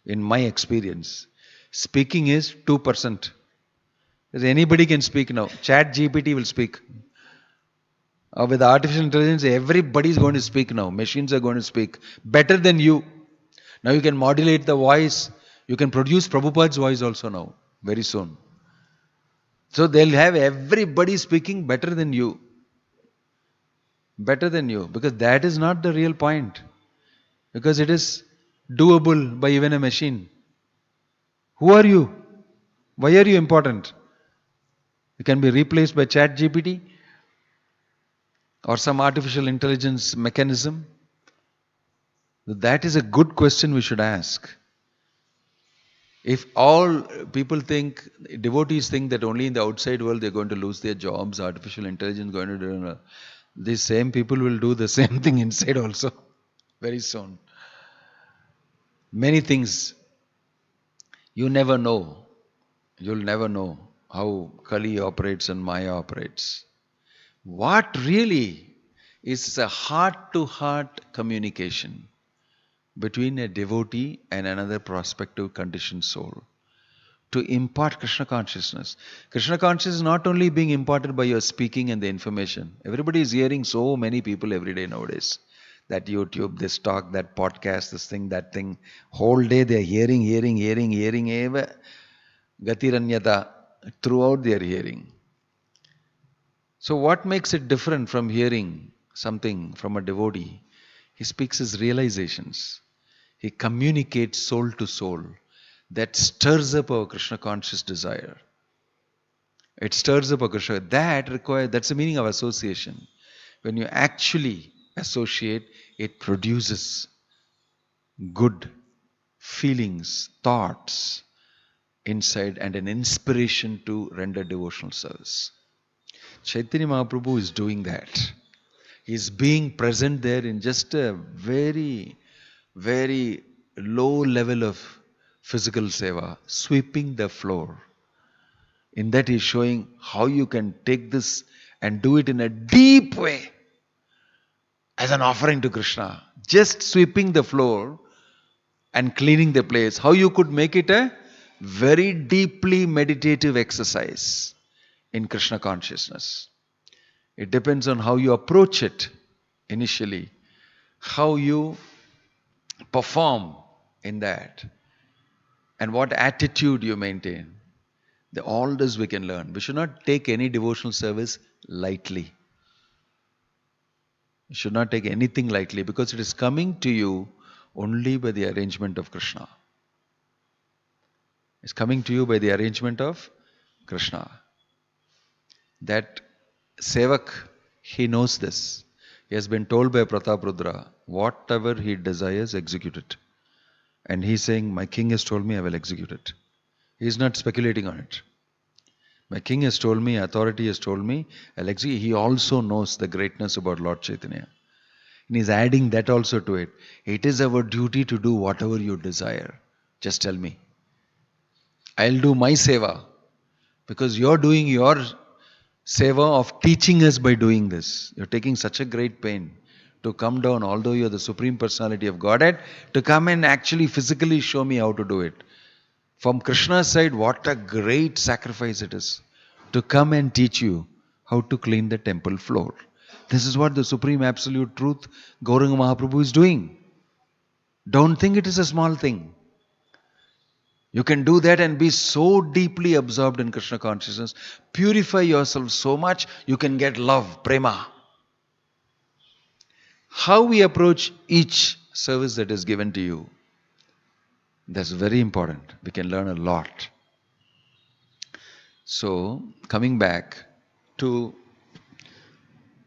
In my experience. Speaking is 2%. Because anybody can speak now. Chat GPT will speak. With artificial intelligence, everybody is going to speak now. Machines are going to speak better than you. Now you can modulate the voice. You can produce Prabhupada's voice also now, very soon. So they'll have everybody speaking better than you. Better than you. Because that is not the real point. Because it is doable by even a machine. Who are you? Why are you important? You can be replaced by Chat GPT or some artificial intelligence mechanism. That is a good question we should ask. If all people think, devotees think that only in the outside world they're going to lose their jobs, artificial intelligence is going to do, these same people will do the same thing inside also very soon. Many things you never know. You'll never know how Kali operates and Maya operates. What really is a heart-to-heart communication between a devotee and another prospective conditioned soul to impart Krishna consciousness. Krishna consciousness is not only being imparted by your speaking and the information. Everybody is hearing so many people every day nowadays. That YouTube, this talk, that podcast, this thing, that thing. Whole day they are hearing. Eva gatiranyata. Throughout they are hearing. So what makes it different from hearing something from a devotee? He speaks his realizations. He communicates soul to soul. That stirs up our Krishna conscious desire. It stirs up our Krishna. That's the meaning of association. When you actually associate, it produces good feelings, thoughts inside and an inspiration to render devotional service. Chaitanya Mahaprabhu is doing that. He is being present there in just a very, very low level of physical seva, sweeping the floor. In that he is showing how you can take this and do it in a deep way as an offering to Krishna. Just sweeping the floor and cleaning the place. How you could make it a very deeply meditative exercise in Krishna consciousness. It depends on how you approach it initially, how you perform in that, and what attitude you maintain. All this we can learn. We should not take any devotional service lightly. You should not take anything lightly because it is coming to you only by the arrangement of Krishna. It's coming to you by the arrangement of Krishna. That Sevak, he knows this. He has been told by Prataprudra, whatever he desires, execute it. And he's saying, my king has told me, I will execute it. He is not speculating on it. My king has told me, authority has told me, I'll execute. He also knows the greatness about Lord Chaitanya. And he's adding that also to it. It is our duty to do whatever you desire. Just tell me. I'll do my seva. Because you're doing your seva of teaching us by doing this. You're taking such a great pain to come down, although you're the Supreme Personality of Godhead, to come and actually physically show me how to do it. From Krishna's side, what a great sacrifice it is to come and teach you how to clean the temple floor. This is what the Supreme Absolute Truth, Gauranga Mahaprabhu, is doing. Don't think it is a small thing. You can do that and be so deeply absorbed in Krishna consciousness, purify yourself so much, you can get love, prema. How we approach each service that is given to you, that's very important. We can learn a lot. So, coming back to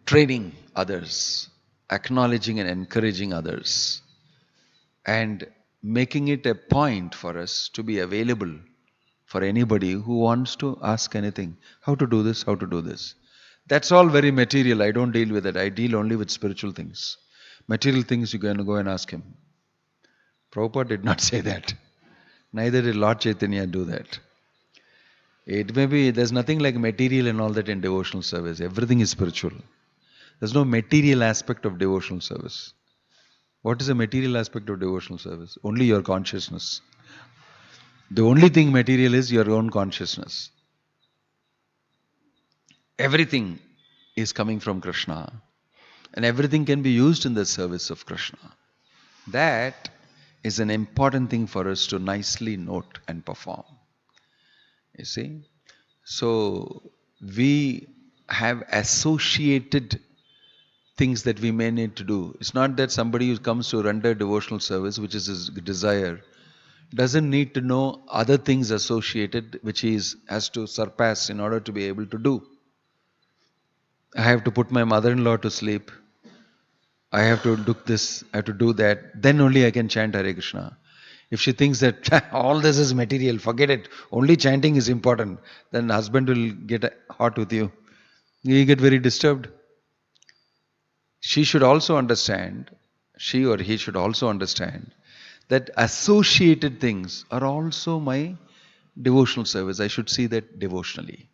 training others, acknowledging and encouraging others, and making it a point for us to be available for anybody who wants to ask anything. How to do this, how to do this. That's all very material. I don't deal with it. I deal only with spiritual things. Material things you can go and ask him. Prabhupada did not say that. Neither did Lord Chaitanya do that. It may be, there's nothing like material and all that in devotional service. Everything is spiritual. There's no material aspect of devotional service. What is the material aspect of devotional service? Only your consciousness. The only thing material is your own consciousness. Everything is coming from Krishna. And everything can be used in the service of Krishna. That is an important thing for us to nicely note and perform. You see? So, we have associated things that we may need to do. It's not that somebody who comes to render devotional service, which is his desire, doesn't need to know other things associated which he has to surpass in order to be able to do. I have to put my mother-in-law to sleep. I have to do this, I have to do that. Then only I can chant Hare Krishna. If she thinks that all this is material, forget it. Only chanting is important. Then husband will get hot with you. You get very disturbed. She should also understand, she or he should also understand that associated things are also my devotional service. I should see that devotionally.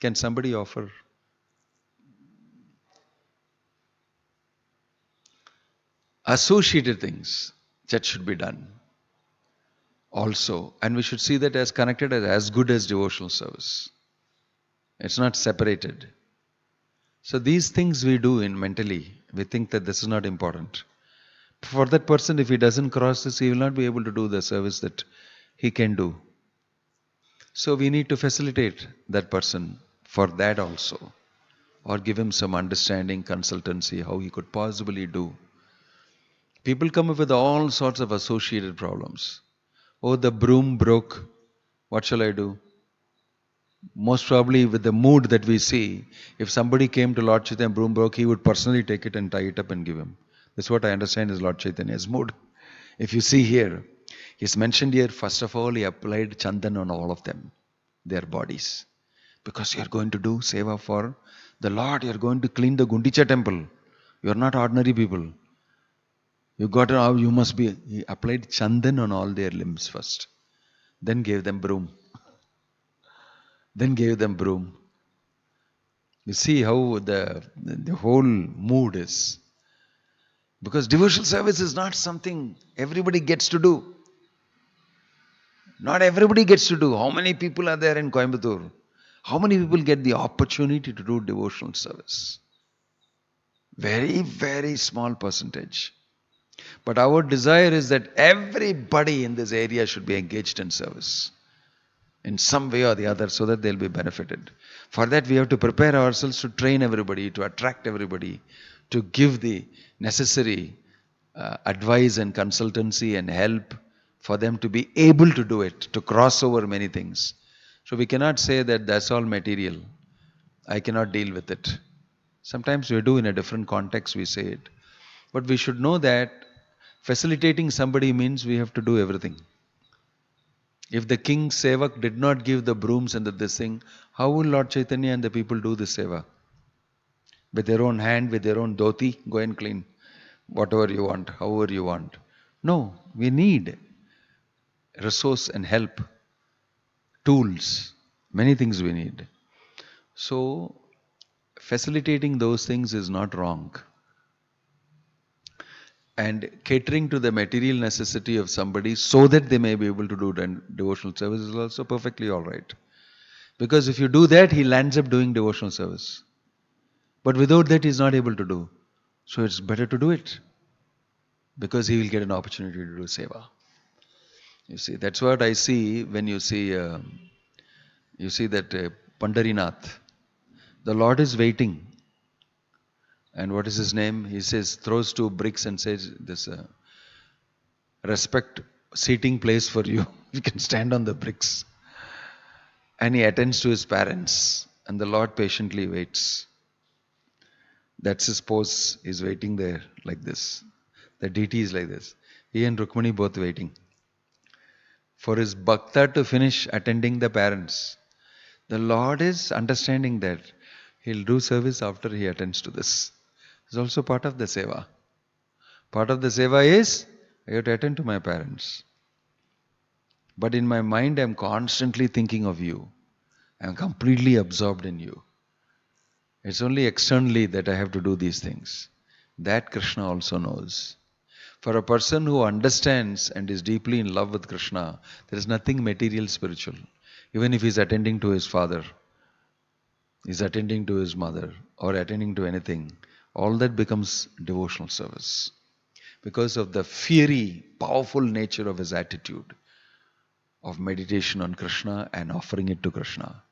Can somebody offer? Associated things, that should be done also. And we should see that as connected as good as devotional service. It's not separated. So these things we do in mentally, we think that this is not important. For that person, if he doesn't cross this, he will not be able to do the service that he can do. So we need to facilitate that person for that also. Or give him some understanding, consultancy, how he could possibly do. People come up with all sorts of associated problems. Oh, the broom broke. What shall I do? Most probably with the mood that we see, if somebody came to Lord Chaitanya and broom broke, he would personally take it and tie it up and give him. That's what I understand is Lord Chaitanya's mood. If you see here, he's mentioned here, first of all, he applied chandan on all of them, their bodies. Because you're going to do seva for the Lord, you're going to clean the Gundica temple. You're not ordinary people. You got to know you must be. He applied chandan on all their limbs first. Then gave them broom. Then gave them broom. You see how the whole mood is. Because devotional service is not something everybody gets to do. Not everybody gets to do. How many people are there in Coimbatore? How many people get the opportunity to do devotional service? Very, very small percentage. But our desire is that everybody in this area should be engaged in service. in some way or the other so that they'll be benefited. For that, we have to prepare ourselves to train everybody, to attract everybody, to give the necessary advice and consultancy and help for them to be able to do it, to cross over many things. So we cannot say that that's all material. I cannot deal with it. Sometimes we do in a different context, we say it. But we should know that facilitating somebody means we have to do everything. If the king's sevak did not give the brooms and this thing, how will Lord Chaitanya and the people do this seva? With their own hand, with their own dhoti, go and clean whatever you want, however you want. No, we need resource and help, tools, many things we need. So, facilitating those things is not wrong. And catering to the material necessity of somebody so that they may be able to do devotional service is also perfectly all right. Because if you do that, he lands up doing devotional service. But without that, he is not able to do. So it's better to do it. Because he will get an opportunity to do seva. You see, that's what I see when you see that Pandarinath. The Lord is waiting. And what is his name? He says, throws 2 bricks and says, this respect seating place for you. You can stand on the bricks. And he attends to his parents. And the Lord patiently waits. That's his pose. He's waiting there like this. The deity is like this. He and Rukmani both waiting. For his bhakta to finish attending the parents. The Lord is understanding that he'll do service after he attends to this. It's also part of the seva. Part of the seva is, I have to attend to my parents. But in my mind, I'm constantly thinking of you. I'm completely absorbed in you. It's only externally that I have to do these things. That Krishna also knows. For a person who understands and is deeply in love with Krishna, there is nothing material spiritual. Even if he's attending to his father, he's attending to his mother, or attending to anything, all that becomes devotional service. Because of the fiery, powerful nature of his attitude of meditation on Krishna and offering it to Krishna.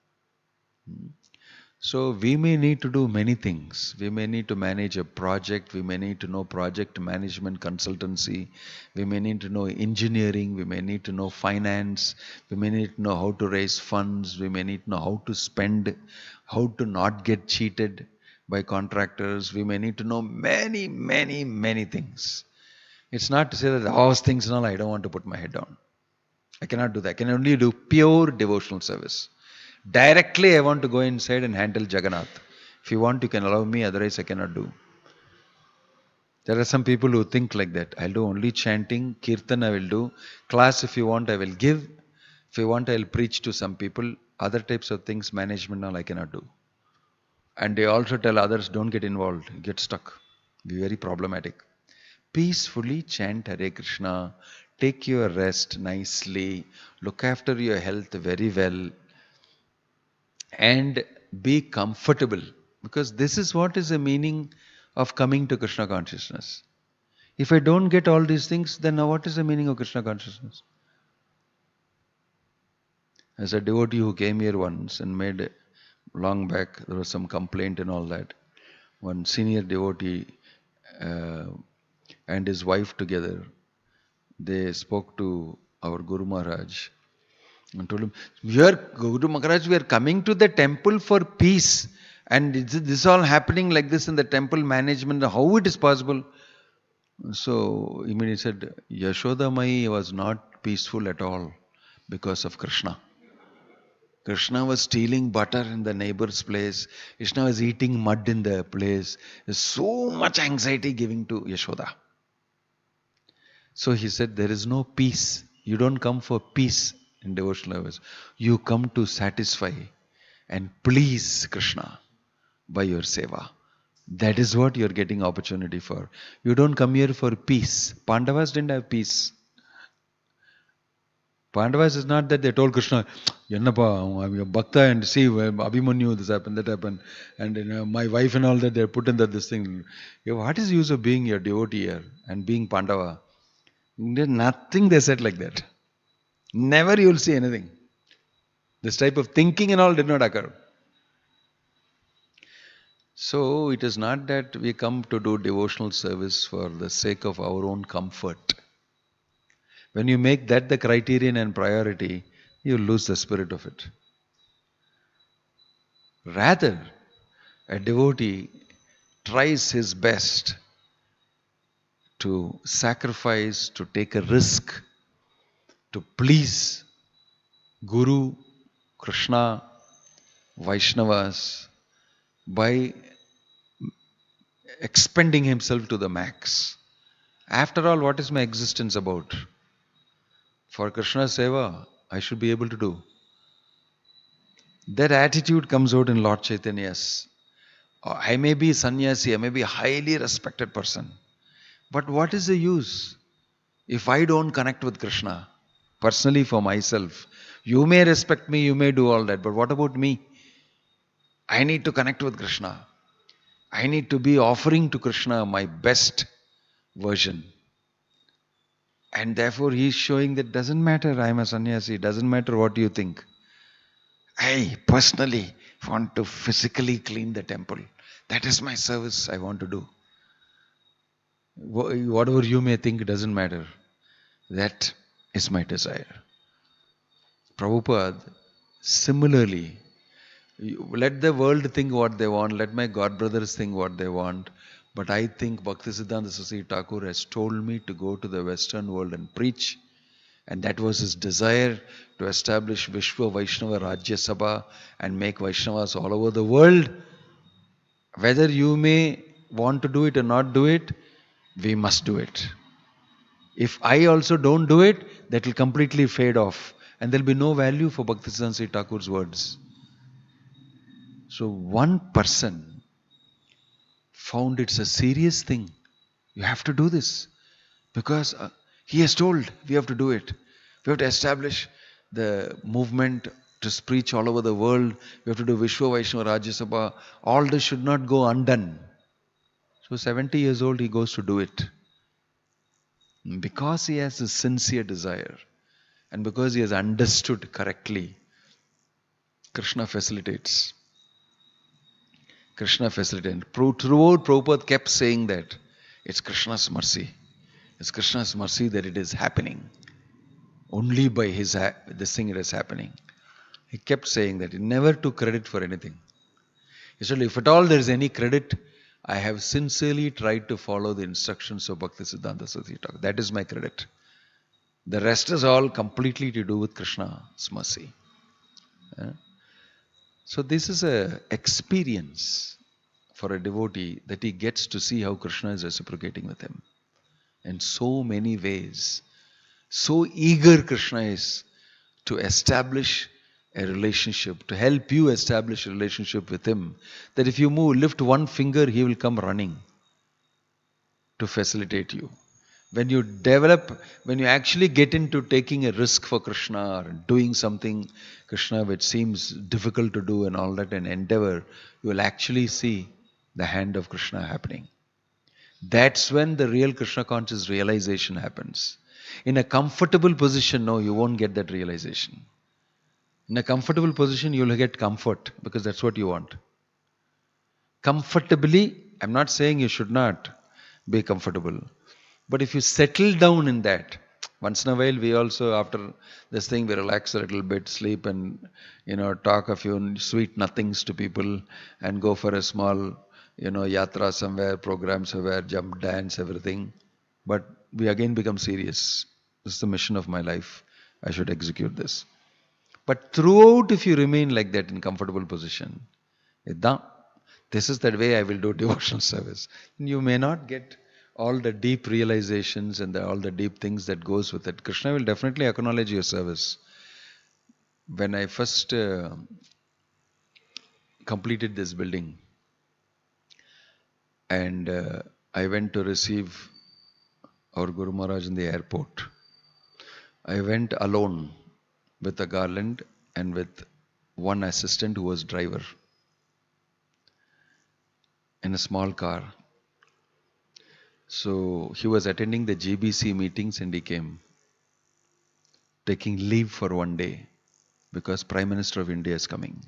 So we may need to do many things. We may need to manage a project. We may need to know project management consultancy. We may need to know engineering. We may need to know finance. We may need to know how to raise funds. We may need to know how to spend, how to not get cheated by contractors. We may need to know many, many, many things. It's not to say that those things and all, I don't want to put my head down. I cannot do that. I can only do pure devotional service. Directly I want to go inside and handle Jagannath. If you want, you can allow me, otherwise I cannot do. There are some people who think like that. I'll do only chanting, kirtan I will do. Class if you want I will give. If you want I will preach to some people. Other types of things, management all I cannot do. And they also tell others, don't get involved, get stuck. Be very problematic. Peacefully chant Hare Krishna. Take your rest nicely. Look after your health very well. And be comfortable, because this is what is the meaning of coming to Krishna consciousness. If I don't get all these things, then now what is the meaning of Krishna consciousness? As a devotee who came here once and made long back, there was some complaint and all that. One senior devotee and his wife together, they spoke to our Guru Maharaj and told him, Guru Maharaj, we are coming to the temple for peace. And this is all happening like this in the temple management. How it is possible? So immediately said, Yashoda Mai was not peaceful at all because of Krishna. Krishna was stealing butter in the neighbor's place. Krishna was eating mud in the place. There's so much anxiety giving to Yashoda. So he said, there is no peace. You don't come for peace in devotional service. You come to satisfy and please Krishna by your seva. That is what you are getting opportunity for. You don't come here for peace. Pandavas didn't have peace. Pandavas is not that they told Krishna, Yannapa, I'm your bhakta, and see, Abhimanyu, this happened, that happened, and my wife and all that, they're put in this thing. What is the use of being your devotee here and being Pandava? There's nothing they said like that. Never you will see anything. This type of thinking and all did not occur. So it is not that we come to do devotional service for the sake of our own comfort. When you make that the criterion and priority, you lose the spirit of it. Rather, a devotee tries his best to sacrifice, to take a risk, to please Guru, Krishna, Vaishnavas by expending himself to the max. After all, what is my existence about? For Krishna's seva, I should be able to do. That attitude comes out in Lord Chaitanya's. I may be sannyasi, I may be a highly respected person. But what is the use if I don't connect with Krishna? Personally, for myself, you may respect me, you may do all that, but what about me? I need to connect with Krishna. I need to be offering to Krishna my best version. And therefore, he is showing that doesn't matter, I am a sannyasi, doesn't matter what you think. I personally want to physically clean the temple. That is my service I want to do. Whatever you may think doesn't matter. That is my desire. Prabhupada, similarly, let the world think what they want, let my God brothers think what they want, but I think Bhaktisiddhanta Saraswati Thakur has told me to go to the Western world and preach, and that was his desire, to establish Vishwa Vaishnava Rajya Sabha and make Vaishnavas all over the world. Whether you may want to do it or not do it, we must do it. If I also don't do it, that will completely fade off, and there will be no value for Bhaktisiddhanta Saraswati Thakur's words. So one person found it's a serious thing. You have to do this because he has told we have to do it. We have to establish the movement to preach all over the world. We have to do Vishwa Vaishnava Rajya Sabha. All this should not go undone. So 70 years old, he goes to do it. Because he has a sincere desire and because he has understood correctly, Krishna facilitates. Krishna facilitates. Throughout, Prabhupada kept saying that it's Krishna's mercy. It's Krishna's mercy that it is happening. Only by this thing it is happening. He kept saying that. He never took credit for anything. He said, if at all there is any credit, I have sincerely tried to follow the instructions of Bhaktisiddhanta Saraswati Thakur. That is my credit. The rest is all completely to do with Krishna's mercy. So this is an experience for a devotee that he gets to see how Krishna is reciprocating with him in so many ways. So eager Krishna is to establish a relationship, to help you establish a relationship with him, that if you lift one finger, he will come running to facilitate you. When you actually get into taking a risk for Krishna or doing something Krishna which seems difficult to do and all that, an endeavor, you will actually see the hand of Krishna happening. That's when the real Krishna conscious realization happens. In a comfortable position, no, you won't get that realization. In a comfortable position, you'll get comfort because that's what you want. Comfortably, I'm not saying you should not be comfortable. But if you settle down in that, once in a while we also, after this thing, we relax a little bit, sleep and, talk a few sweet nothings to people and go for a small, yatra somewhere, program somewhere, jump, dance, everything. But we again become serious. This is the mission of my life. I should execute this. But throughout, if you remain like that in comfortable position, this is the way I will do devotional service. You may not get all the deep realizations and all the deep things that goes with it. Krishna will definitely acknowledge your service. When I first completed this building and I went to receive our Guru Maharaj in the airport, I went alone with a garland and with one assistant who was driver in a small car. So he was attending the GBC meetings and he came, taking leave for one day. because Prime Minister of India is coming.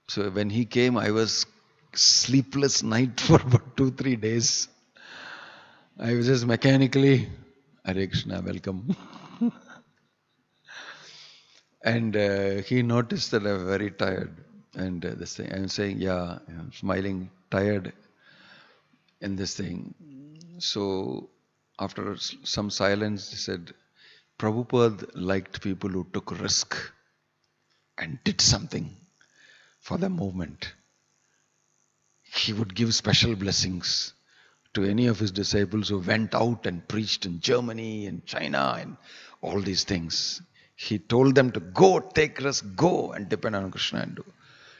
So when he came, I was sleepless night for about 2-3 days. I was just mechanically, Hare Krishna, welcome. And he noticed that I was very tired. And this thing, I'm saying, yeah, I'm smiling, tired in this thing. So after some silence, he said, Prabhupada liked people who took risk and did something for the movement. He would give special blessings to any of his disciples who went out and preached in Germany and China and all these things. He told them to go, take risk, go and depend on Krishna and do.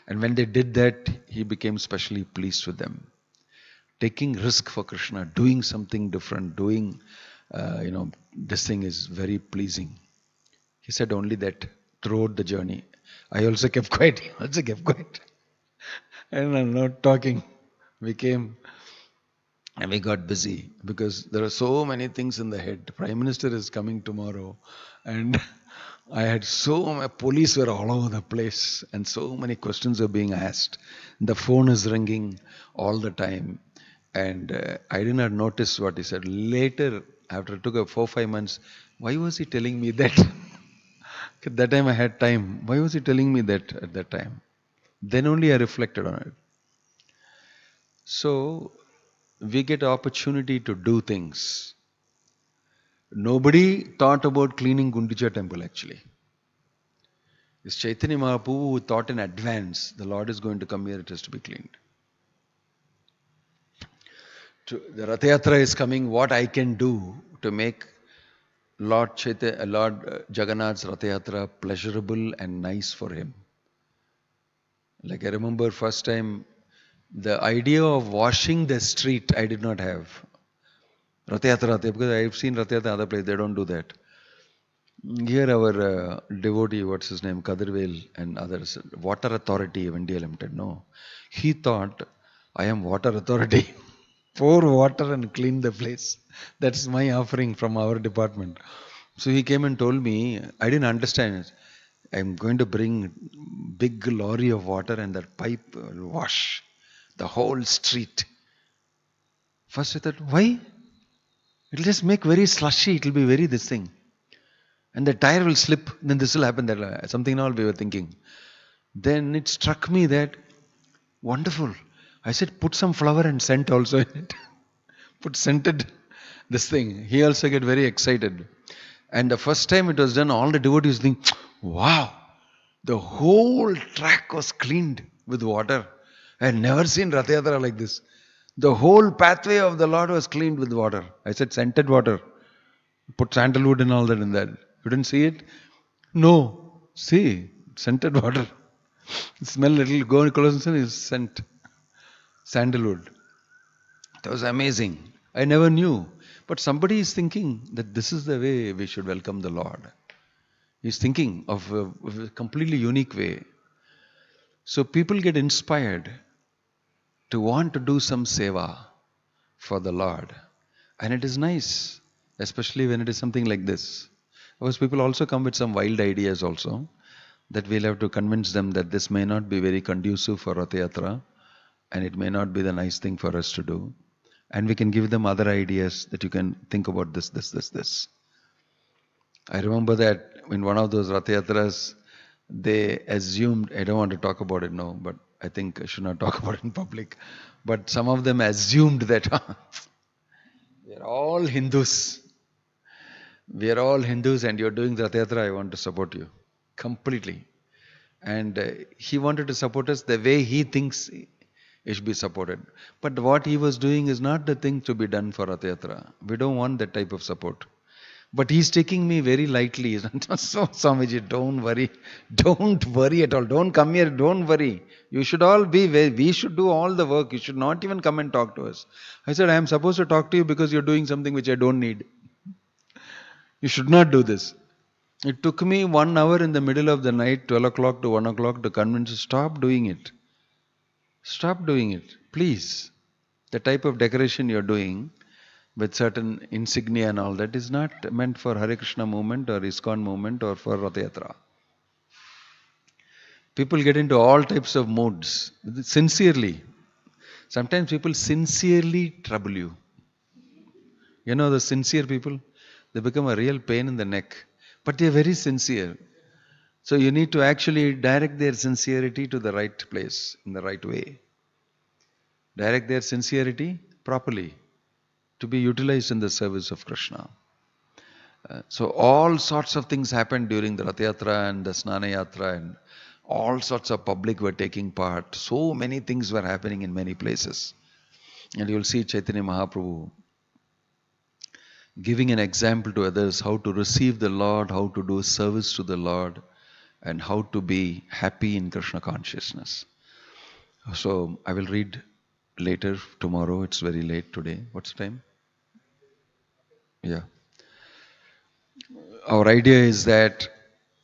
And when they did that, he became specially pleased with them. Taking risk for Krishna, doing something different, doing, this thing is very pleasing. He said only that throughout the journey. I also kept quiet. He also kept quiet. And I'm not talking. We came and we got busy because there are so many things in the head. Prime Minister is coming tomorrow. And I had police were all over the place and so many questions were being asked. The phone is ringing all the time. And I did not notice what he said. Later, after it took 4-5 months, why was he telling me that? At that time I had time. Why was he telling me that at that time? Then only I reflected on it. So, we get opportunity to do things. Nobody thought about cleaning Gundica temple actually. It's Chaitanya Mahaprabhu who thought in advance, the Lord is going to come here, it has to be cleaned. The Rath Yatra is coming, what I can do to make Lord Jagannath's Rath Yatra pleasurable and nice for him. Like I remember first time, the idea of washing the street I did not have. Rath Yatra, because I have seen Rath Yatra in other places, they don't do that. Here our devotee, what's his name, Kadirvel and others, Water Authority of India Limited, no. He thought, I am Water Authority. Pour water and clean the place. That's my offering from our department. So he came and told me, I didn't understand it. I'm going to bring big lorry of water and that pipe will wash the whole street. First I thought, why? It'll just make very slushy, it'll be very this thing. And the tire will slip, then this will happen, that something all we were thinking. Then it struck me that, wonderful. I said, put some flower and scent also in it. Put scented this thing. He also get very excited. And the first time it was done, all the devotees think, wow, the whole track was cleaned with water. I had never seen Rath Yatra like this. The whole pathway of the Lord was cleaned with water. I said, scented water. Put sandalwood and all that in that. You didn't see it? No. See, scented water. Smell little, go close and is scent. Sandalwood. That was amazing. I never knew. But somebody is thinking that this is the way we should welcome the Lord. He's thinking of a completely unique way. So people get inspired to want to do some seva for the Lord. And it is nice, especially when it is something like this. Of course, people also come with some wild ideas also, that we'll have to convince them that this may not be very conducive for Rath Yatra, and it may not be the nice thing for us to do. And we can give them other ideas that you can think about this. I remember that in one of those Rath Yatras, they assumed, I don't want to talk about it now, but I think I should not talk about it in public. But some of them assumed that we are all Hindus. We are all Hindus and you're doing Rath Yatra, I want to support you. Completely. And he wanted to support us the way he thinks it should be supported. But what he was doing is not the thing to be done for Rath Yatra. We don't want that type of support. But he's taking me very lightly. So, Swamiji, don't worry. Don't worry at all. Don't come here. Don't worry. You should all be where we should do all the work. You should not even come and talk to us. I said, I am supposed to talk to you because you're doing something which I don't need. You should not do this. It took me 1 hour in the middle of the night, 12 o'clock to 1 o'clock, to convince you, stop doing it. Stop doing it. Please. The type of decoration you're doing with certain insignia and all that is not meant for Hare Krishna movement or ISKCON movement or for Rath Yatra. People get into all types of moods. Sincerely. Sometimes people sincerely trouble you. You know the sincere people? They become a real pain in the neck. But they're very sincere. So you need to actually direct their sincerity to the right place, in the right way. Direct their sincerity properly to be utilized in the service of Krishna. So all sorts of things happened during the Rath Yatra and the Snana Yatra, and all sorts of public were taking part. So many things were happening in many places. And you'll see Chaitanya Mahaprabhu giving an example to others how to receive the Lord, how to do service to the Lord, and how to be happy in Krishna consciousness. So I will read later tomorrow. It's very late today. What's the time? Yeah. Our idea is that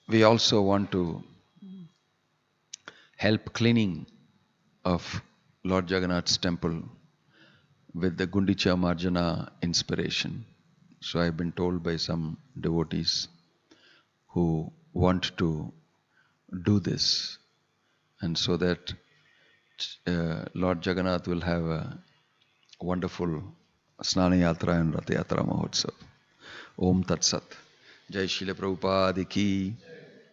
we also want to help cleaning of Lord Jagannath's temple with the Gundica Marjana inspiration. So I've been told by some devotees who want to do this, and so that Lord Jagannath will have a wonderful Snana Yatra and Rath Yatra Mahotsav. Om Tat Sat. Jai Srila Prabhupada ki